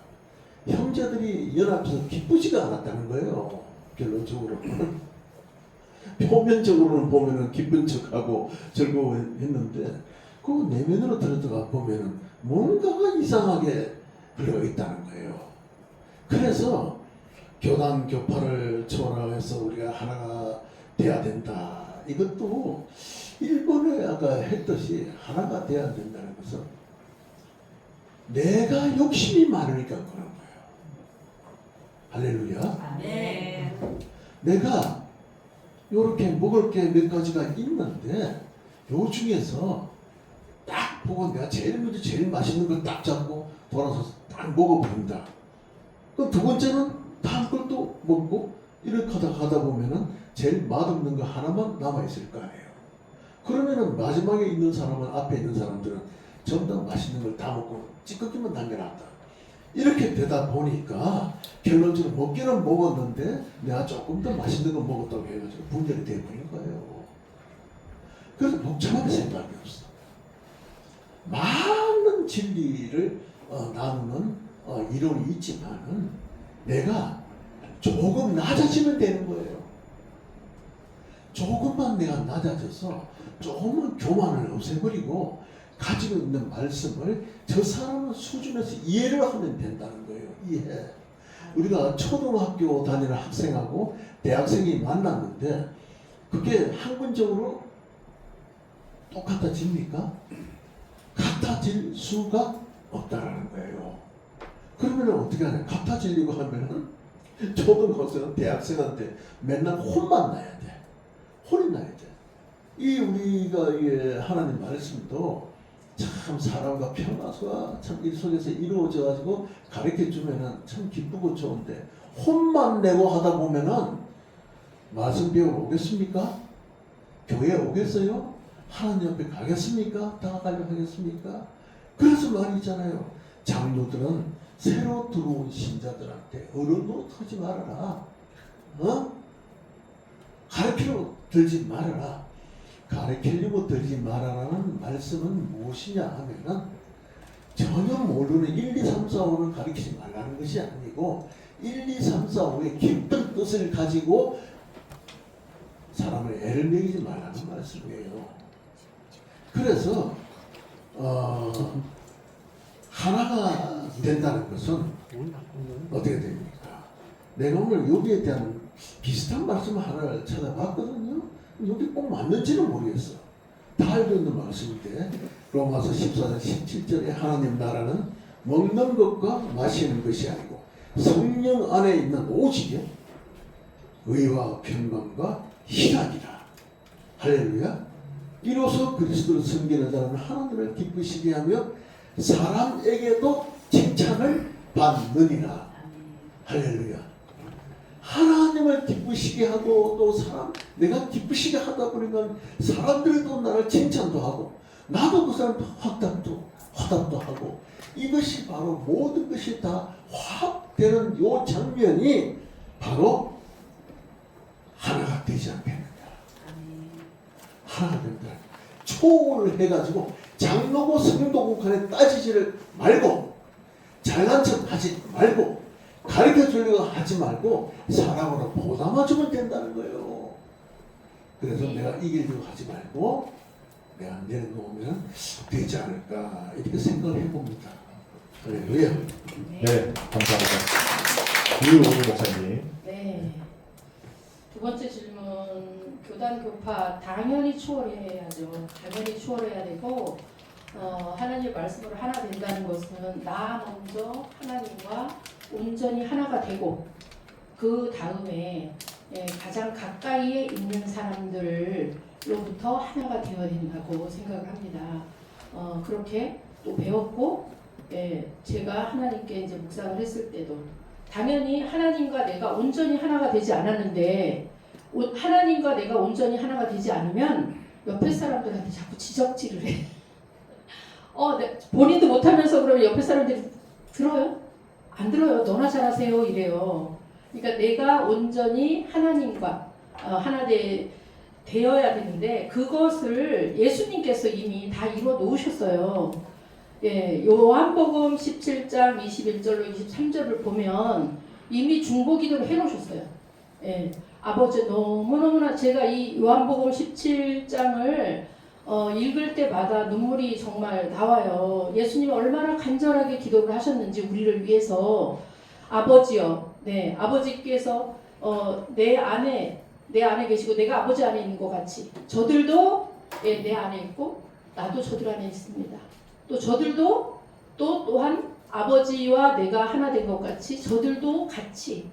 형제들이 연합해서 기쁘지가 않았다는 거예요. 결론적으로. 표면적으로는 보면은 기쁜 척하고 즐거워했는데 그 내면으로 들어가 보면은 뭔가가 이상하게 흘러있다는 거예요. 그래서 교단 교파를 초월해서 우리가 하나가 돼야 된다. 이것도 일본에 아까 했듯이 하나가 돼야 된다는 것은 내가 욕심이 많으니까 그런 거예요. 할렐루야. 네. 내가 요렇게 먹을 게 몇 가지가 있는데 요 중에서 딱 보고 내가 제일 먼저 제일 맛있는 걸 딱 잡고 돌아서서 딱 먹어본다. 그럼 두 번째는 다음 걸 또 먹고 이렇게 하다 보면은 제일 맛없는 거 하나만 남아있을 거 아니에요. 그러면은 마지막에 있는 사람은 앞에 있는 사람들은 전부 다 맛있는 걸 다 먹고 찌꺼기만 남겨놨다. 이렇게 되다 보니까 결론적으로 먹기는 먹었는데 내가 조금 더 맛있는 거 먹었다고 해가지고 분열이 되어버린 거예요. 그래서 복잡하게 생각이 없어. 많은 진리를 나누는 이론이 있지만은 내가 조금 낮아지면 되는 거예요. 조금만 내가 낮아져서 조금만 교만을 없애버리고 가지고 있는 말씀을 저 사람의 수준에서 이해를 하면 된다는 거예요. 이해. 우리가 초등학교 다니는 학생하고 대학생이 만났는데 그게 학문적으로 똑같아집니까? 같아질 수가 없다라는 거예요. 그러면 어떻게 하냐? 같아지려고 하면은 초등학생은 대학생한테 맨날 혼만 나야 돼. 혼이 나야 돼. 이 우리가 이게 하나님 말씀도 참 사람과 평화가 참 이 속에서 이루어져 가지고 가르쳐 주면은 참 기쁘고 좋은데 혼만 내고 하다 보면은 말씀 배우러 오겠습니까? 교회 오겠어요? 하나님 옆에 가겠습니까? 다가가려 하겠습니까? 그래서 말이잖아요. 장로들은 새로 들어온 신자들한테 어른 노릇하지 말아라. 가르치러 들지 말아라. 가르치려고 들지 말아라는 말씀은 무엇이냐 하면은 전혀 모르는 1, 2, 3, 4, 5를 가르치지 말라는 것이 아니고 1, 2, 3, 4, 5의 깊은 뜻을 가지고 사람을 애를 먹이지 말라는 말씀이에요. 그래서 하나가 된다는 것은 어떻게 됩니까? 내가 오늘 여기에 대한 비슷한 말씀 하나를 찾아봤거든요. 여기 꼭 맞는지는 모르겠어. 다 알고 있는 말씀인데 로마서 14장 17절에 하나님 나라는 먹는 것과 마시는 것이 아니고 성령 안에 있는 오직에 의와 평강과 희락이라. 할렐루야. 이로써 그리스도를 섬기는 자는 하나님을 기쁘시게 하며 사람에게도 칭찬을 받느니라. 할렐루야. 하나님을 기쁘시게 하고 또 내가 기쁘시게 하다 보니까 사람들이 또 나를 칭찬도 하고 나도 그 사람도 화답도 하고 이것이 바로 모든 것이 다 화합되는 요 장면이 바로 하나가 되지 않겠느냐. 하나가 된다. 초월을 해가지고 장로고 성도고 간에 따지지를 말고 잘난 척 하지 말고 가르쳐 주려고 하지 말고 사랑으로 보담아주면 된다는 거예요. 그래서 내가 이기려고 하지 말고 내가 내려놓으면 되지 않을까 이렇게 생각을 해봅니다. 할렐루야. 네, 감사합니다. 유오근 목사님. 네. 두 번째 질문, 교단 교파 당연히 추월해야죠. 당연히 추월해야 되고 하나님 말씀으로 하나 된다는 것은 나 먼저 하나님과 온전히 하나가 되고 그 다음에 가장 가까이에 있는 사람들로부터 하나가 되어야 된다고 생각을 합니다. 그렇게 또 배웠고 제가 하나님께 이제 묵상을 했을 때도 당연히 하나님과 내가 온전히 하나가 되지 않았는데 하나님과 내가 온전히 하나가 되지 않으면 옆에 사람들한테 자꾸 지적질을 해. 본인도 못하면서 그러면 옆에 사람들이 들어요? 안 들어요. 너나 잘하세요 이래요. 그러니까 내가 온전히 하나님과 하나 되어야 되는데 그것을 예수님께서 이미 다 이루어 놓으셨어요. 요한복음 17장 21절로 23절을 보면 이미 중보기도를 해놓으셨어요. 아버지 너무너무나 제가 이 요한복음 17장을 읽을 때마다 눈물이 정말 나와요. 예수님이 얼마나 간절하게 기도를 하셨는지 우리를 위해서. 아버지요, 아버지께서 내 안에 계시고 내가 아버지 안에 있는 것 같이 저들도 내 안에 있고 나도 저들 안에 있습니다. 또 저들도 또한 아버지와 내가 하나 된 것 같이 저들도 같이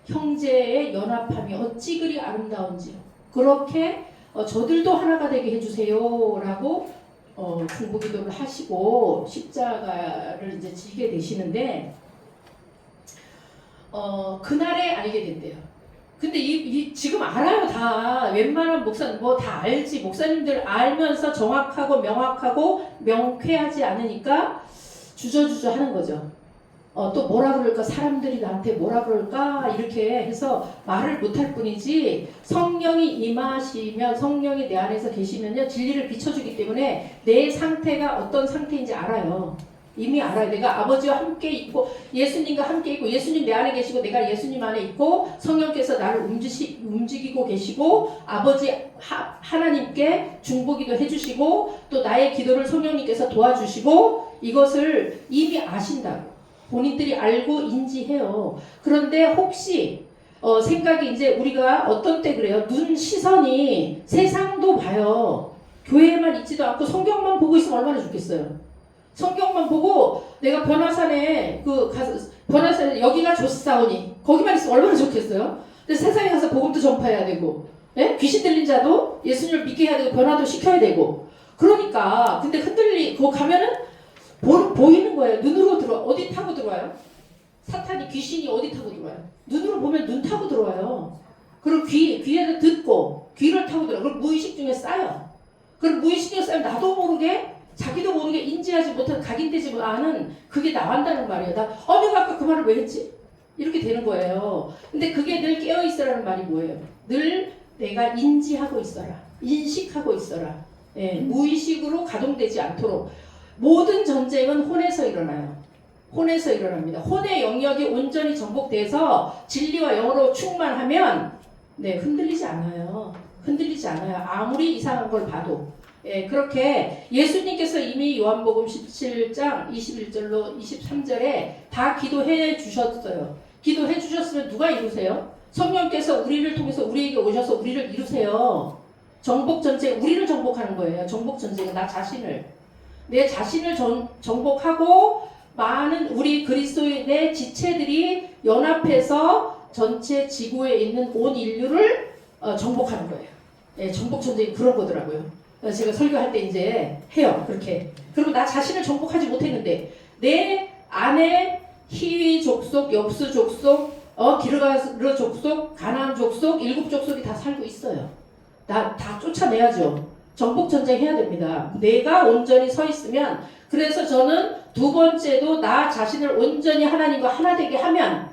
형제의 연합함이 어찌 그리 아름다운지요. 그렇게 저들도 하나가 되게 해주세요 라고 중보기도를 하시고 십자가를 이제 지게 되시는데 그날에 알게 된대요. 근데 지금 알아요. 다 웬만한 목사님 뭐 다 알지. 목사님들 알면서 정확하고 명확하고 명쾌하지 않으니까 주저주저 하는 거죠. 또 뭐라 그럴까, 사람들이 나한테 뭐라 그럴까 이렇게 해서 말을 못할 뿐이지, 성령이 임하시면, 성령이 내 안에서 계시면요 진리를 비춰주기 때문에 내 상태가 어떤 상태인지 알아요. 이미 알아요. 내가 아버지와 함께 있고 예수님과 함께 있고 예수님 내 안에 계시고 내가 예수님 안에 있고 성령께서 나를 움직이고 계시고 아버지 하나님께 중보기도 해주시고 또 나의 기도를 성령님께서 도와주시고, 이것을 이미 아신다고 본인들이 알고 인지해요. 그런데 혹시 생각이 이제 우리가 어떤 때 그래요. 눈 시선이 세상도 봐요. 교회에만 있지도 않고 성경만 보고 있으면 얼마나 좋겠어요. 성경만 보고 내가 변화산에 변화산에 여기가 좋사오니 거기만 있으면 얼마나 좋겠어요. 근데 세상에 가서 복음도 전파해야 되고, 귀신 들린 자도 예수님을 믿게 해야 되고 변화도 시켜야 되고. 그러니까 근데 그거 가면은 보이는 거예요. 눈으로 들어와. 어디 타고 들어와요? 사탄이, 귀신이 어디 타고 들어와요? 눈으로 보면 눈 타고 들어와요. 그리고 귀에서 듣고 귀를 타고 들어와요. 그럼 무의식 중에 쌓여. 그럼 무의식 중에 쌓이면 나도 모르게, 자기도 모르게 인지하지 못한, 각인되지 않은 그게 나간다는 말이에요. 내가 아까 그 말을 왜 했지? 이렇게 되는 거예요. 근데 그게 늘 깨어있으라는 말이 뭐예요? 늘 내가 인지하고 있어라. 인식하고 있어라. 무의식으로 가동되지 않도록. 모든 전쟁은 혼에서 일어나요. 혼에서 일어납니다. 혼의 영역이 온전히 정복돼서 진리와 영으로 충만하면 흔들리지 않아요. 흔들리지 않아요. 아무리 이상한 걸 봐도. 그렇게 예수님께서 이미 요한복음 17장 21절로 23절에 다 기도해 주셨어요. 기도해 주셨으면 누가 이루세요? 성령께서 우리를 통해서 우리에게 오셔서 우리를 이루세요. 정복전쟁, 우리를 정복하는 거예요. 정복전쟁은 내 자신을 정복하고 많은 우리 그리스도인의 지체들이 연합해서 전체 지구에 있는 온 인류를 정복하는 거예요. 예, 정복전쟁이 그런 거더라고요. 그래서 제가 설교할 때 이제 해요. 그렇게. 그러면 나 자신을 정복하지 못했는데 내 안에 히위 족속, 엽수 족속, 기르가르 족속, 가나안 족속, 일곱 족속이 다 살고 있어요. 다 쫓아내야죠. 정복전쟁 해야 됩니다. 내가 온전히 서 있으면, 그래서 저는 두 번째도 나 자신을 온전히 하나님과 하나 되게 하면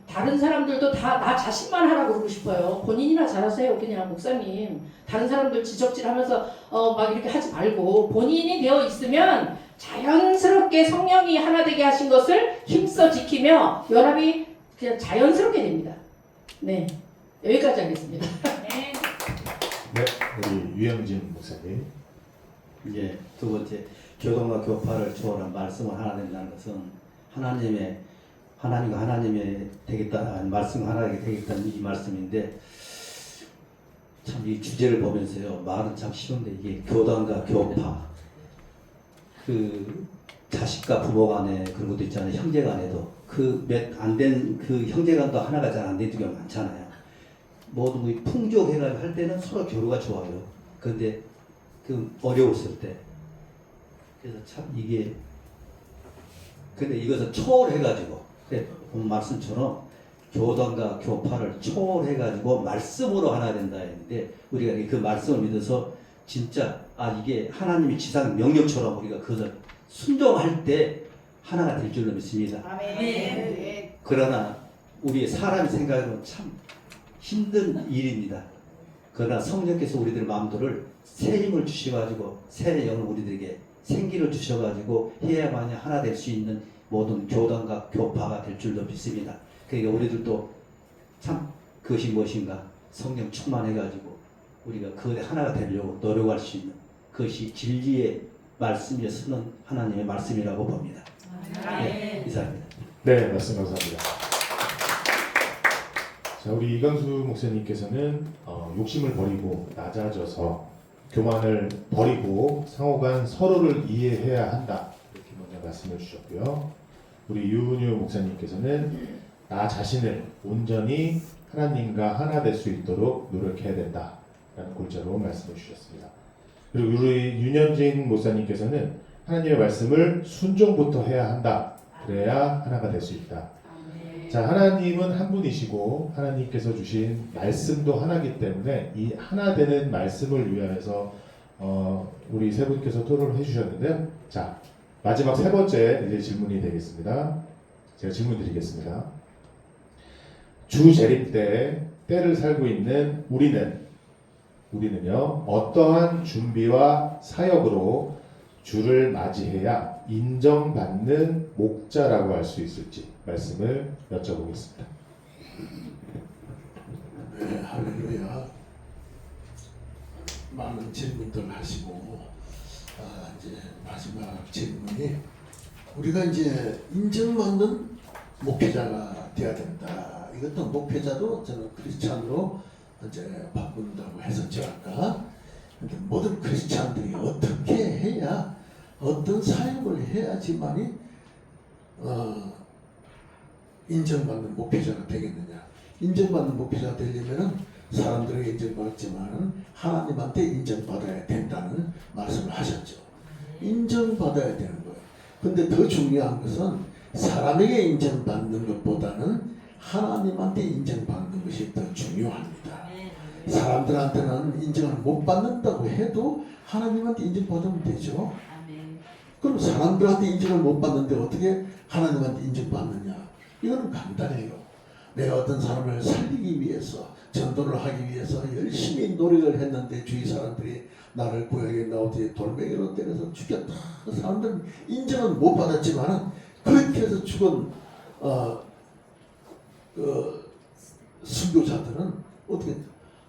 다른 사람들도 다 나 자신만 하라고 그러고 싶어요. 본인이나 잘하세요. 그냥 목사님. 다른 사람들 지적질하면서 막 이렇게 하지 말고 본인이 되어 있으면 자연스럽게 성령이 하나 되게 하신 것을 힘써 지키며 연합이 그냥 자연스럽게 됩니다. 네, 여기까지 하겠습니다. 네. 네, 우리 유영진 목사님. 이제 두 번째, 교동과 교파를 초월한 말씀을 하나 된다는 것은 하나님과 하나님의 되겠다, 말씀과 하나 되겠다는 이 말씀인데, 참 이 주제를 보면서요, 말은 참 쉬운데 이게 교단과 교파, 그 자식과 부모 간에 그런 것도 있잖아요. 형제 간에도 그 몇 안 된 그 형제간도 하나가 잘 안 되는 경우가 많잖아요. 모두 뭐 풍족해가지고 할 때는 서로 교류가 좋아요. 그런데 그 어려웠을 때, 그래서 참 이게, 근데 이것을 초월해가지고, 본 말씀처럼 교단과 교파를 초월해가지고 말씀으로 하나 된다 했는데, 우리가 그 말씀을 믿어서 진짜 이게 하나님의 지상 명령처럼 우리가 그것을 순종할 때 하나가 될 줄로 믿습니다. 아멘. 그러나 우리 사람이 생각하면 참 힘든 일입니다. 그러나 성령께서 우리들의 마음들을 새 힘을 주셔가지고 새 영을 우리들에게 생기를 주셔가지고 해야만이 하나 될 수 있는 모든 교단과 교파가 될 줄로 믿습니다. 그러니까 우리들도 참 그것이 무엇인가 성령 충만해가지고 우리가 그 하나가 되려고 노력할 수 있는 그것이 진리의 말씀에 서는 하나님의 말씀이라고 봅니다. 네, 이상입니다. 네, 말씀 감사합니다. 자, 우리 이광수 목사님께서는 욕심을 버리고 낮아져서 교만을 버리고 상호간 서로를 이해해야 한다, 이렇게 먼저 말씀을 주셨고요. 우리 유은유 목사님께서는 나 자신을 온전히 하나님과 하나 될 수 있도록 노력해야 된다라는 골자로 말씀을 주셨습니다. 그리고 우리 윤현진 목사님께서는 하나님의 말씀을 순종부터 해야 한다, 그래야 하나가 될 수 있다. 자, 하나님은 한 분이시고 하나님께서 주신 말씀도 하나이기 때문에 이 하나 되는 말씀을 위하여서 우리 세 분께서 토론을 해주셨는데요. 자, 마지막 세 번째 이제 질문이 되겠습니다. 제가 질문 드리겠습니다. 주 재림 때 때를 살고 있는 우리는요, 어떠한 준비와 사역으로 주를 맞이해야 인정받는 목자라고 할 수 있을지 말씀을 여쭤보겠습니다. 네, 할렐루야. 많은 질문들 하시고 이제 마지막 질문이 우리가 이제 인정받는 목회자가 돼야 된다. 이것도 목회자도 저는 크리스찬으로 이제 바꾼다고 했었죠 아까. 근데 모든 크리스찬들이 어떻게 해야 어떤 사역을 해야지만이 인정받는 목회자가 되겠느냐. 인정받는 목회자가 되려면은 사람들에게 인정받지만은 하나님한테 인정받아야 된다는 말씀을 하셨죠. 인정받아야 되는 거예요. 근데 더 중요한 것은 사람에게 인정받는 것보다는 하나님한테 인정받는 것이 더 중요합니다. 사람들한테는 인정을 못 받는다고 해도 하나님한테 인정받으면 되죠. 그럼 사람들한테 인정을 못 받는데 어떻게 하나님한테 인정받느냐? 이거는 간단해요. 내가 어떤 사람을 살리기 위해서, 전도를 하기 위해서 열심히 노력을 했는데 주위 사람들이 나를 구역에 나오듯이 돌멩이로 때려서 죽였다. 그 사람들은 인정은 못 받았지만은 그렇게 해서 죽은 순교자들은 어떻게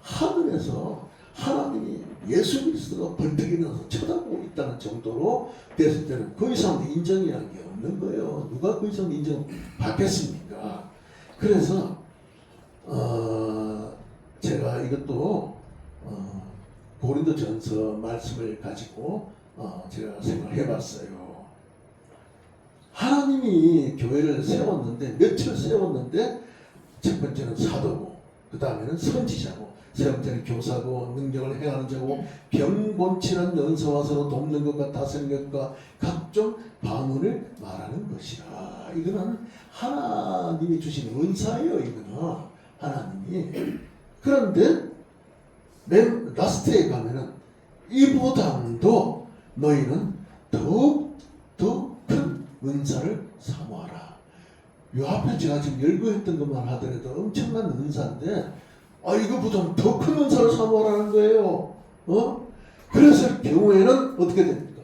하늘에서 하나님이 예수 그리스도가 벌떡 일어나서 쳐다보고 있다는 정도로 됐을 때는 그 이상 인정이라는 게 없는 거예요. 누가 그 이상 인정 받겠습니까? 그래서 제가 이것도 고린도전서 말씀을 가지고 제가 생각해 봤어요. 하나님이 교회를 세웠는데, 며칠 세웠는데, 첫 번째는 사도고, 그 다음에는 선지자고, 세형태는 교사고, 능력을 행하는 자고, 병곤치는 연서와 서로 돕는 것과 다스리는 것과 각종 방언을 말하는 것이라. 이거는 하나님이 주신 은사예요. 이거는 하나님이. 그런데 맨 라스트에 가면은 이보다도 너희는 더욱 더 큰 은사를 사모하라. 요 앞에 제가 지금 열거했던 것만 하더라도 엄청난 은사인데, 이거보다 더 큰 은사를 사모하라는 거예요. 그래서 경우에는 어떻게 됩니까?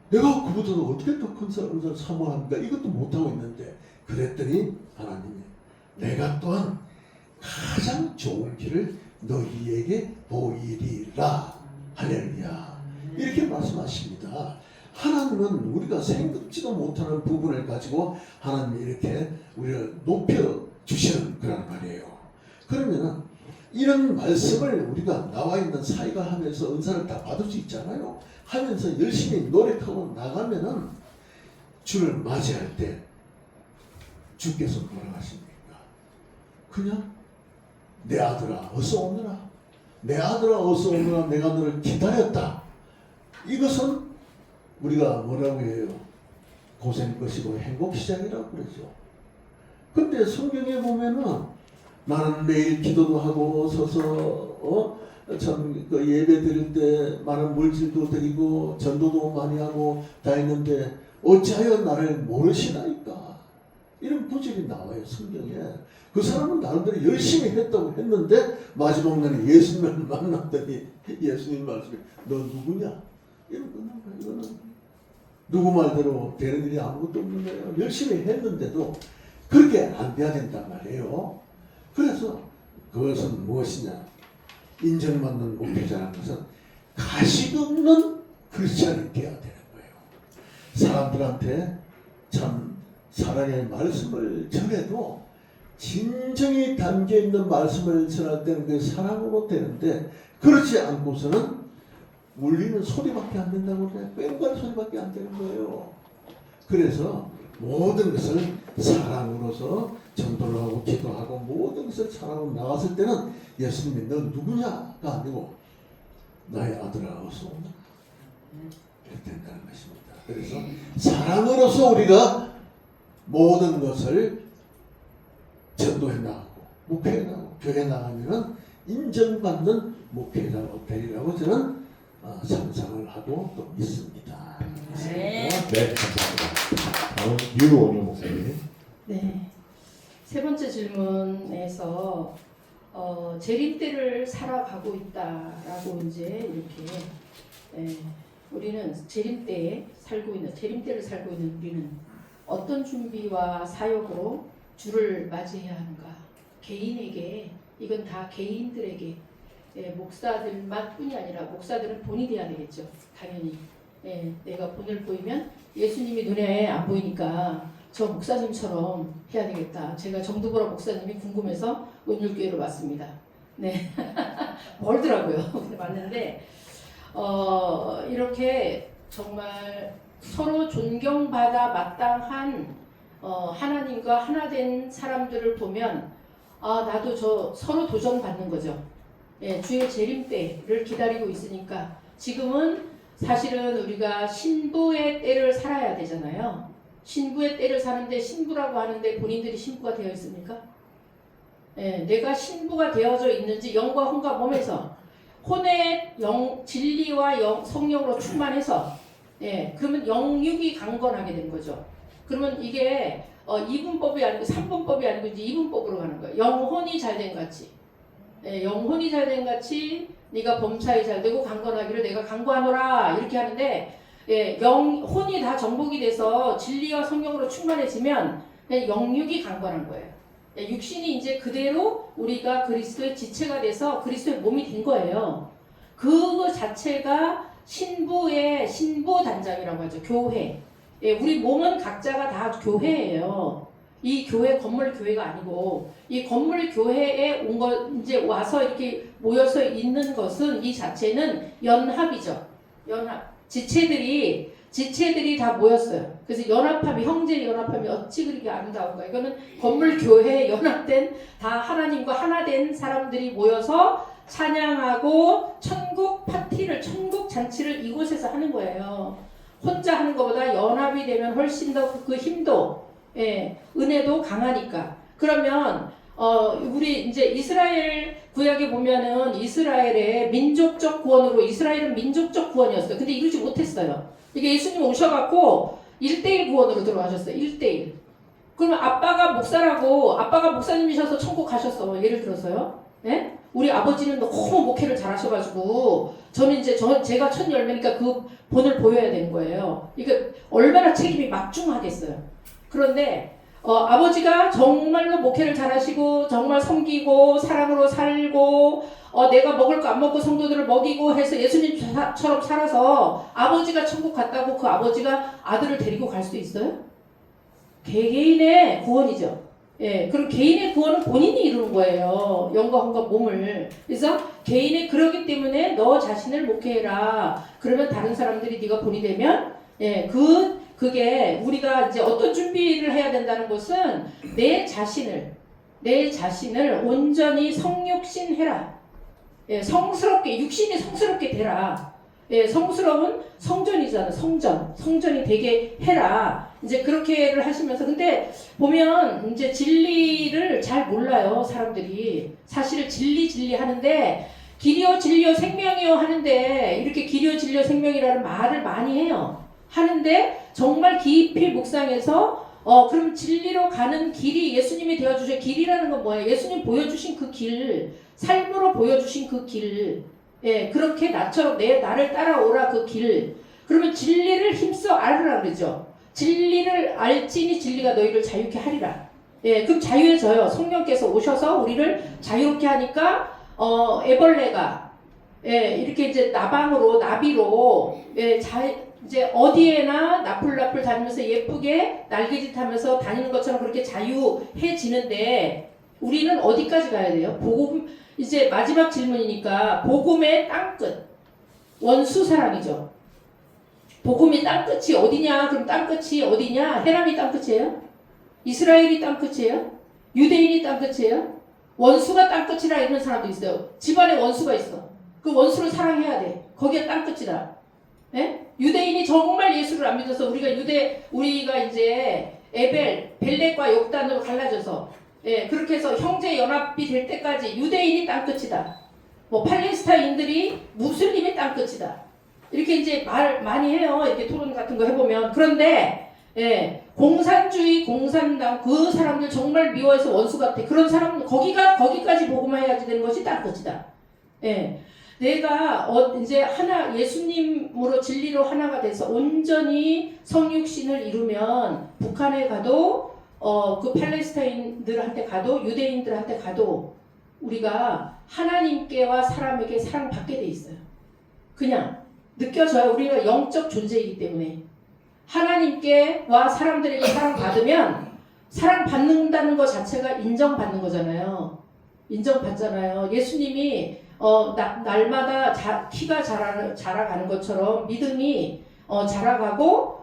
내가 그보다도 어떻게 더 큰 은사를 사모합니까? 이것도 못하고 있는데, 그랬더니 하나님이 내가 또한 가장 좋은 길을 너희에게 보이리라. 할렐루야. 이렇게 말씀하십니다. 하나님은 우리가 생각지도 못하는 부분을 가지고 하나님이 이렇게 우리를 높여주시는 그런 말이에요. 그러면은 이런 말씀을 우리가 나와 있는 사이가 하면서 은사를 다 받을 수 있잖아요. 하면서 열심히 노력하고 나가면은 주를 맞이할 때 주께서 뭐라 하십니까? 그냥 내 아들아 어서 오너라. 내 아들아 어서 오너라. 내가 너를 기다렸다. 이것은 우리가 뭐라고 해요? 고생 것이고 행복 시작이라고 그러죠. 근데 성경에 보면은 나는 매일 기도도 하고 서서 그 예배 드릴 때 많은 물질도 드리고 전도도 많이 하고 다 했는데 어찌하여 나를 모르시나이까? 이런 구절이 나와요 성경에. 그 사람은 나름대로 열심히 했다고 했는데 마지막 날에 예수님을 만났더니 예수님 말씀이 너 누구냐? 이런 거는 이거는 누구 말대로 되는 일이 아무것도 없는 거예요. 열심히 했는데도 그렇게 안 돼야 된단 말이에요. 그래서 그것은 무엇이냐? 인정받는 목표자라는 것은 가식 없는 크리스찬이 되어야 되는 거예요. 사람들한테 참 사랑의 말씀을 전해도 진정이 담겨있는 말씀을 전할 때는 그게 사랑으로 되는데, 그렇지 않고서는 울리는 소리밖에 안 된다고 그래. 뺑뺑 소리밖에 안 되는 거예요. 그래서 모든 것을 사랑으로서 전도를 하고 기도하고 모든 것을 사랑으로 나갔을 때는 예수님이 너 누구냐가 아니고 나의 아들아 어서 오너라. 이렇게 된다는 것입니다. 그래서 사랑으로서 우리가 모든 것을 전도해 나가고 목회해 나가고 교회 나가면은 인정받는 목회자가 되리라고 저는 상상을 하고 또 믿습니다. 네. 네, 감사합니다. 다음 유원효 목사님. 네. 세 번째 질문에서 재림때를 살아가고 있다라고 이제 이렇게 우리는 재림때를 살고 있는 우리는 어떤 준비와 사역으로 주를 맞이해야 하는가? 개인에게, 이건 다 개인들에게, 목사들만 뿐이 아니라 목사들은 본이 돼야 되겠죠. 당연히. 내가 본을 보이면 예수님이 눈에 안 보이니까 저 목사님처럼 해야 되겠다. 제가 정두보라 목사님이 궁금해서 은율교회로 왔습니다. 네. 멀더라고요. 근데 왔는데 이렇게 정말 서로 존경받아 마땅한 하나님과 하나 된 사람들을 보면 나도 서로 도전받는 거죠. 주의 재림 때를 기다리고 있으니까 지금은 사실은 우리가 신부의 때를 살아야 되잖아요. 신부의 때를 사는데 신부라고 하는데 본인들이 신부가 되어 있습니까? 내가 신부가 되어져 있는지 영과 혼과 몸에서 혼의 진리와 성령으로 충만해서 그러면 영육이 강건하게 된 거죠. 그러면 이게 2분법이 아니고 3분법이 아니고 이제 2분법으로 가는 거예요. 영혼이 잘된 같이. 영혼이 잘된 같이 네가 범사에 잘되고 강건하기를 내가 강구하노라 이렇게 하는데 혼이 다 정복이 돼서 진리와 성령으로 충만해지면 영육이 강건한 거예요. 육신이 이제 그대로 우리가 그리스도의 지체가 돼서 그리스도의 몸이 된 거예요. 그거 자체가 신부 단장이라고 하죠. 교회. 우리 몸은 각자가 다 교회예요. 이 교회 건물 교회가 아니고 이 건물 교회에 온 거 이제 와서 이렇게 모여서 있는 것은 이 자체는 연합이죠. 연합. 지체들이 지체들이 다 모였어요. 그래서 연합함이, 형제 연합함이 어찌 그렇게 아름다운가. 이거는 건물 교회에 연합된, 다 하나님과 하나 된 사람들이 모여서 찬양하고 천국 파티를, 천국 잔치를 이곳에서 하는 거예요. 혼자 하는 것보다 연합이 되면 훨씬 더 그 힘도, 예, 은혜도 강하니까. 그러면 우리 이제 이스라엘 구약에 보면은 이스라엘의 민족적 구원으로, 이스라엘은 민족적 구원이었어요. 근데 이루지 못했어요. 이게 예수님 오셔갖고 1대1 구원으로 들어가셨어요. 1대1. 그러면 아빠가 목사님이셔서 천국 가셨어. 예를 들어서요. 예? 우리 아버지는 너무 목회를 잘하셔가지고 저는 이제 제가 첫 열매니까 그 본을 보여야 되는 거예요. 이게 얼마나 책임이 막중하겠어요. 그런데 아버지가 정말로 목회를 잘하시고 정말 섬기고 사랑으로 살고 내가 먹을 거 안 먹고 성도들을 먹이고 해서 예수님처럼 살아서 아버지가 천국 갔다고 그 아버지가 아들을 데리고 갈 수 있어요? 개개인의 구원이죠. 예, 그럼 개인의 구원은 본인이 이루는 거예요. 영광과 몸을. 그래서 개인의, 그러기 때문에 너 자신을 목회해라. 그러면 다른 사람들이 네가 본이 되면, 예, 그게 우리가 이제 어떤 준비를 해야 된다는 것은 내 자신을 온전히 성육신해라. 예, 성스럽게, 육신이 성스럽게 되라. 예, 성스러운 성전이잖아. 성전이 되게 해라. 이제 그렇게를 하시면서, 근데 보면 이제 진리를 잘 몰라요, 사람들이. 사실 진리 하는데, 길이요 진리요 생명이요 하는데, 이렇게 길이요 진리요 생명이라는 말을 많이 해요. 하는데 정말 깊이 묵상해서 그럼 진리로 가는 길이 예수님이 되어주신 길이라는 건 뭐예요? 예수님 보여주신 그 길, 삶으로 보여주신 그 길, 예, 그렇게 나처럼 나를 따라오라 그 길. 그러면 진리를 힘써 알으라 그러죠. 진리를 알지니 진리가 너희를 자유케 하리라. 예, 그럼 자유해져요. 성령께서 오셔서 우리를 자유롭게 하니까 애벌레가, 예, 이렇게 이제 나비로, 예, 이제 어디에나 나풀나풀 다니면서 예쁘게 날개짓 하면서 다니는 것처럼 그렇게 자유해지는데, 우리는 어디까지 가야 돼요? 복음, 이제 마지막 질문이니까, 복음의 땅끝, 원수 사랑이죠. 복음의 땅끝이 어디냐? 그럼 땅끝이 어디냐? 헤람이 땅끝이에요? 이스라엘이 땅끝이에요? 유대인이 땅끝이에요? 원수가 땅끝이라 이런 사람도 있어요. 집안에 원수가 있어. 그 원수를 사랑해야 돼. 거기가 땅끝이다. 예? 유대인이 정말 예수를 안 믿어서 우리가 이제 벨렉과 역단으로 갈라져서, 예, 그렇게 해서 형제 연합이 될 때까지 유대인이 땅끝이다. 뭐 팔레스타인들이 무슬림이 땅끝이다. 이렇게 이제 말 많이 해요. 이렇게 토론 같은 거 해보면. 그런데 예, 공산당 그 사람들 정말 미워해서 원수 같아. 그런 사람 거기까지 보고만 해야지 되는 것이 땅끝이다. 예. 내가 이제 예수님으로 진리로 하나가 돼서 온전히 성육신을 이루면 북한에 가도 그 팔레스타인들한테 가도 유대인들한테 가도 우리가 하나님께와 사람에게 사랑받게 돼 있어요. 그냥 느껴져요. 우리가 영적 존재이기 때문에 하나님께와 사람들에게 사랑받으면 사랑받는다는 것 자체가 인정받는 거잖아요. 인정받잖아요. 예수님이 날마다 키가 자라가는 것처럼 믿음이 자라가고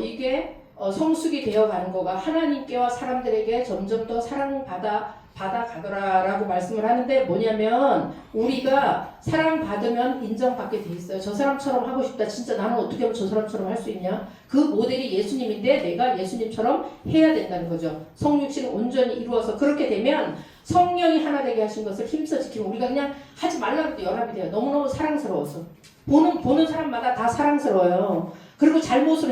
이게 성숙이 되어가는 거가 하나님께와 사람들에게 점점 더 받아가더라라고 말씀을 하는데, 뭐냐면 우리가 사랑받으면 인정받게 돼 있어요. 저 사람처럼 하고 싶다. 진짜 나는 어떻게 하면 저 사람처럼 할 수 있냐? 그 모델이 예수님인데 내가 예수님처럼 해야 된다는 거죠. 성육신을 온전히 이루어서 그렇게 되면 성령이 하나 되게 하신 것을 힘써 지키면 우리가 그냥 하지 말라고 해도 연합이 돼요. 너무너무 사랑스러워서. 보는 사람마다 다 사랑스러워요. 그리고 잘못을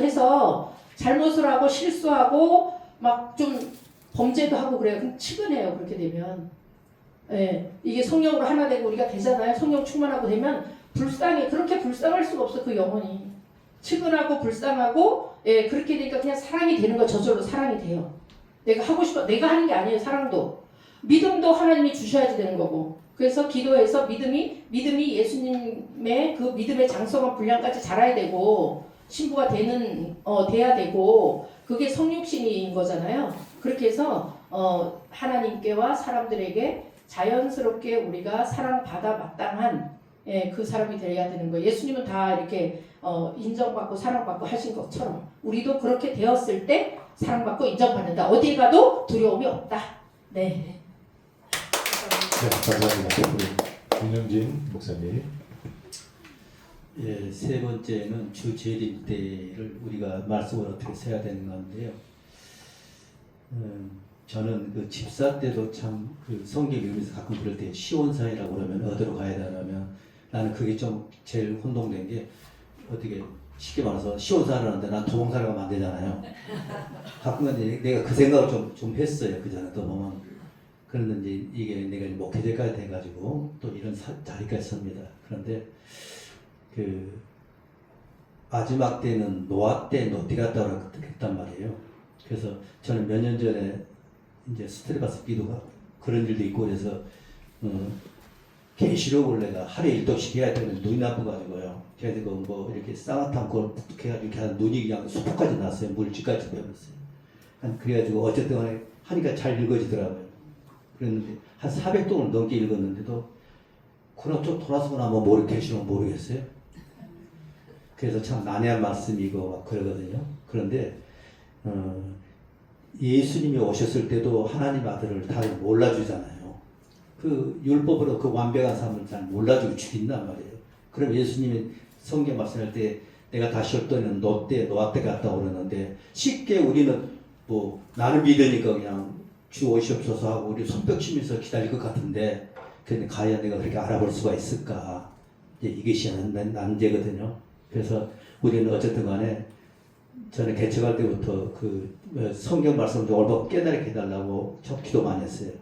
하고 실수하고 막 좀 범죄도 하고 그래요. 그럼 측은해요. 그렇게 되면. 예, 이게 성령으로 하나 되고 우리가 되잖아요. 성령 충만하고 되면 불쌍해. 그렇게 불쌍할 수가 없어. 그 영혼이. 측은하고 불쌍하고, 예, 그렇게 되니까 그냥 사랑이 되는 거, 저절로 사랑이 돼요. 내가 하는 게 아니에요. 사랑도. 믿음도 하나님이 주셔야지 되는 거고. 그래서 기도해서 믿음이 예수님의 그 믿음의 장성한 분량까지 자라야 되고, 신부가 돼야 되고, 그게 성육신인 거잖아요. 그렇게 해서 하나님께와 사람들에게 자연스럽게 우리가 사랑받아 마땅한, 예, 그 사람이 되어야 되는 거예요. 예수님은 다 이렇게 인정받고 사랑받고 하신 것처럼 우리도 그렇게 되었을 때 사랑받고 인정받는다. 어디 가도 두려움이 없다. 네. 네, 감사합니다. 우리 윤영진 목사님. 예, 세 번째는 주 재림 때를 우리가 말씀을 어떻게 써야 되는 건데요. 저는 그 집사 때도 참 그 성경 읽으면서 가끔 그럴 때 시온사회라고 그러면 어디로 가야 되냐면 나는 그게 좀 제일 혼동된 게 어떻게 쉽게 말해서 시온사를 하는데 난 도봉사를 가면 안 되잖아요. 가끔은 내가 그 생각을 좀 했어요. 그 전에 또 보면 그런데 이게 내가 목회자까지 돼가지고 또 이런 자리까지 섭니다. 그런데 그 마지막 때는 노아 때 노티 같다고 했단 말이에요. 그래서 저는 몇 년 전에 이제 스트레스 기도가 그런 일도 있고 그래서 계시록을 내가 하루에 1독씩 해야 되는데 눈이 나빠가지고요. 그래서 뭐 이렇게 쌍화탕 그걸 푹해가지고 이렇게 하는 눈이 그냥 수포까지 났어요. 물질까지 배웠어요. 그래가지고 어쨌든 간에 하니까 잘 읽어지더라고요. 그랬는데 한 400동을 넘게 읽었는데도 그럼 좀 돌아서거나 뭐 계시록 모르겠어요. 그래서 참 난해한 말씀이고 막 그러거든요. 그런데 예수님이 오셨을 때도 하나님 아들을 다 몰라주잖아요. 그 율법으로 그 완벽한 삶을 잘 몰라주고 죽인단 말이에요. 그럼 예수님이 성경 말씀할 때 내가 다시 올 때는 노아 때 갔다고 그러는데 쉽게 우리는 뭐 나를 믿으니까 그냥 주 오시옵소서 하고 우리 손뼉 치면서 기다릴 것 같은데 근데 과연 내가 그렇게 알아볼 수가 있을까? 이것이 난제거든요. 그래서 우리는 어쨌든 간에 저는 개척할 때부터 그 성경 말씀을 좀 올바로 깨달게 해달라고 기도 많이 했어요.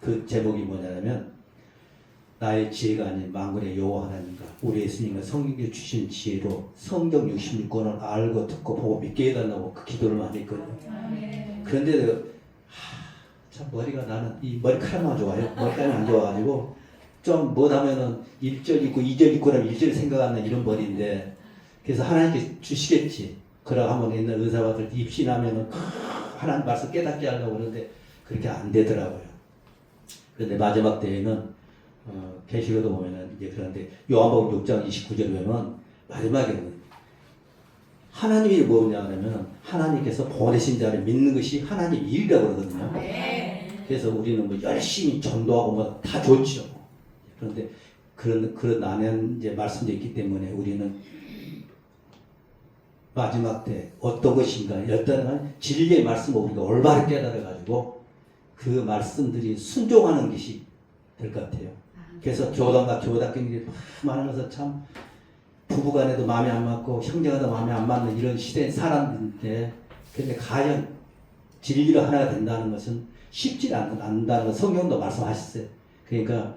그 제목이 뭐냐면 나의 지혜가 아닌 만군의 여호와 하나님과 우리 예수님과 성경에 주신 지혜로 성경 66권을 알고 듣고 보고 믿게 해달라고 그 기도를 많이 했거든요. 그런데 참 머리가 나는 이 머리카락만 좋아요. 머리카락이 안 좋아가지고 좀 뭐하면은 1절 있고 2절 있고 그러면 1절 생각하는 이런 머리인데 그래서 하나님께 주시겠지. 그러고 한번 옛날 의사들 입신하면은 하나님 말씀 깨닫게 하려고 그러는데 그렇게 안 되더라고요. 그런데 마지막 때에는 계시록도 보면은 이제 그런데 요한복음 6장 29절에 보면 마지막에는 하나님이 뭐냐 하면 하나님께서 보내신 자를 믿는 것이 하나님 일이라고 그러거든요. 그래서 우리는 뭐 열심히 전도하고 뭐 다 좋죠. 그런데 그런 난해한 이제 말씀도 있기 때문에 우리는 마지막 때 어떤 것인가 어떤 진리의 말씀을 우리가 올바르게 깨달아가지고 그 말씀들이 순종하는 것이 될 것 같아요. 그래서 교단과 교단끼리 많아서 참 부부간에도 마음에 안 맞고 형제간에도 마음에 안 맞는 이런 시대에 살았는데 근데 과연 진리가 하나가 된다는 것은 쉽지 않다는 걸 성경도 말씀하셨어요. 그러니까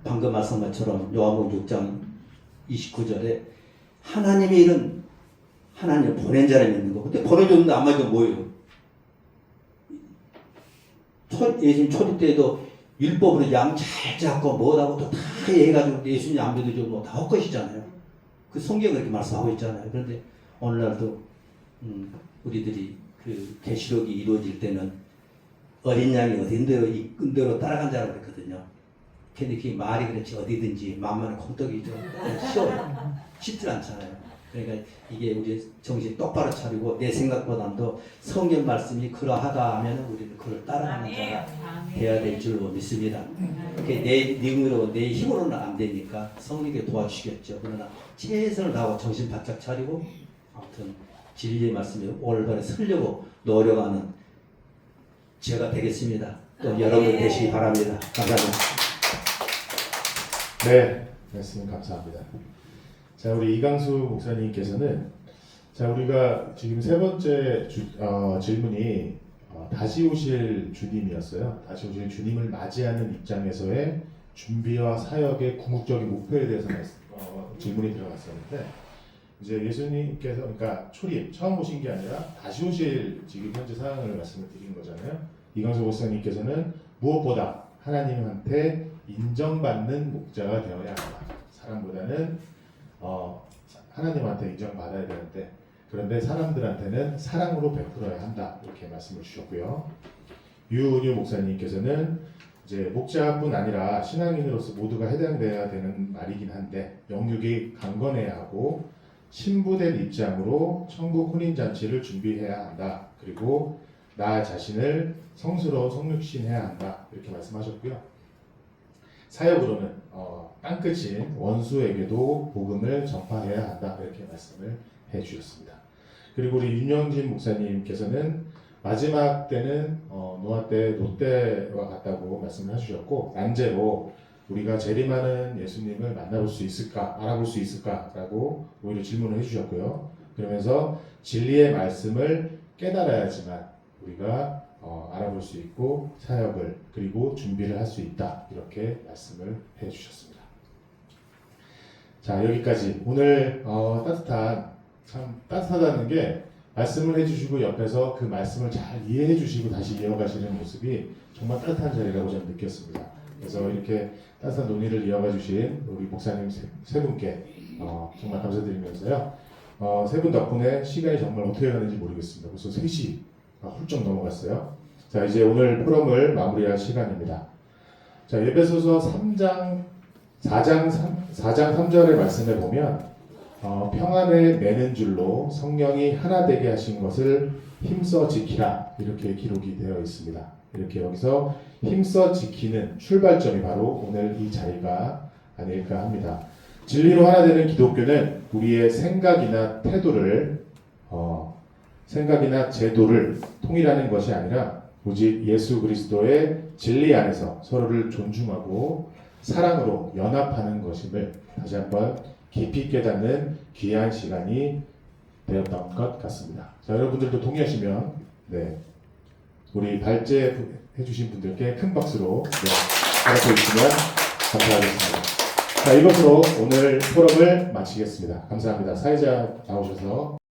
방금 말씀한 것처럼 요한복음 6장 29절에 하나님의 일은 하나님을 보낸 자를 믿는 거. 근데 보내줬는데 안 맞으면 뭐예요? 예수님 초리 때에도 율법으로 양 잘 잡고 뭐하고 또 다 해가지고 예수님 안 믿어주고 뭐 다 헛것이잖아요. 그 성경이 그렇게 말씀하고 있잖아요. 그런데 오늘날도 우리들이 그 계시록이 이루어질 때는 어린 양이 어딘대로 이끈 대로 따라간 자라고 그랬거든요. 근데 그게 말이 그렇지 어디든지 만만한 콩떡이 좀 쉬워요. 쉽지 않잖아요. 그러니까 이게 우리 정신 똑바로 차리고 내 생각보다도 성경 말씀이 그러하다 하면 우리는 그걸 따라가는 자가 돼야 될 줄로 믿습니다. 내 능으로 내 힘으로는 안 되니까 성령께 도와주시겠죠. 그러나 최선을 다하고 정신 바짝 차리고 아무튼 진리의 말씀에 올바르게 서려고 노력하는 제가 되겠습니다. 또 여러분 되시기 바랍니다. 감사합니다. 네, 말씀 감사합니다. 자, 우리 이강수 목사님께서는 자 우리가 지금 세 번째 질문이 다시 오실 주님이었어요. 다시 오실 주님을 맞이하는 입장에서의 준비와 사역의 궁극적인 목표에 대해서 질문이 들어갔었는데 이제 예수님께서 그러니까 초림 처음 오신 게 아니라 다시 오실 지금 현재 상황을 말씀을 드린 거잖아요. 이강수 목사님께서는 무엇보다 하나님한테 인정받는 목자가 되어야 한다. 사람보다는 하나님한테 인정받아야 되는데 그런데 사람들한테는 사랑으로 베풀어야 한다 이렇게 말씀을 주셨고요. 유은유 목사님께서는 이제 목자뿐 아니라 신앙인으로서 모두가 해당돼야 되는 말이긴 한데 영육이 강건해야 하고 신부된 입장으로 천국 혼인잔치를 준비해야 한다. 그리고 나 자신을 성수로 성육신해야 한다. 이렇게 말씀하셨고요. 사역으로는 땅끝인 원수에게도 복음을 전파해야 한다. 이렇게 말씀을 해주셨습니다. 그리고 우리 윤영진 목사님께서는 마지막 때는 노아 때, 롯 때와 같다고 말씀을 해주셨고 난제로 우리가 재림하는 예수님을 만나볼 수 있을까, 알아볼 수 있을까라고 오히려 질문을 해주셨고요. 그러면서 진리의 말씀을 깨달아야지만 우리가 알아볼 수 있고 사역을 그리고 준비를 할 수 있다 이렇게 말씀을 해주셨습니다. 자 여기까지 오늘 참 따뜻하다는 게 말씀을 해주시고 옆에서 그 말씀을 잘 이해해 주시고 다시 이어가시는 모습이 정말 따뜻한 자리라고 저는 느꼈습니다. 그래서 이렇게 따뜻한 논의를 이어가 주신 우리 목사님 세 분께 정말 감사드리면서요. 세 분 덕분에 시간이 정말 어떻게 가는지 모르겠습니다. 벌써 3시가 훌쩍 넘어갔어요. 자 이제 오늘 포럼을 마무리할 시간입니다. 자 에베소서 4장 3절의 말씀에 보면 평안을 매는 줄로 성령이 하나 되게 하신 것을 힘써 지키라 이렇게 기록이 되어 있습니다. 이렇게 여기서 힘써 지키는 출발점이 바로 오늘 이 자리가 아닐까 합니다. 진리로 하나 되는 기독교는 우리의 생각이나 태도를 생각이나 제도를 통일하는 것이 아니라 오직 예수 그리스도의 진리 안에서 서로를 존중하고 사랑으로 연합하는 것임을 다시 한번 깊이 깨닫는 귀한 시간이 되었던 것 같습니다. 자, 여러분들도 동의하시면 우리 발제 해주신 분들께 큰 박수로 받아주시면 감사하겠습니다. 자, 이것으로 오늘 포럼을 마치겠습니다. 감사합니다. 사회자 나오셔서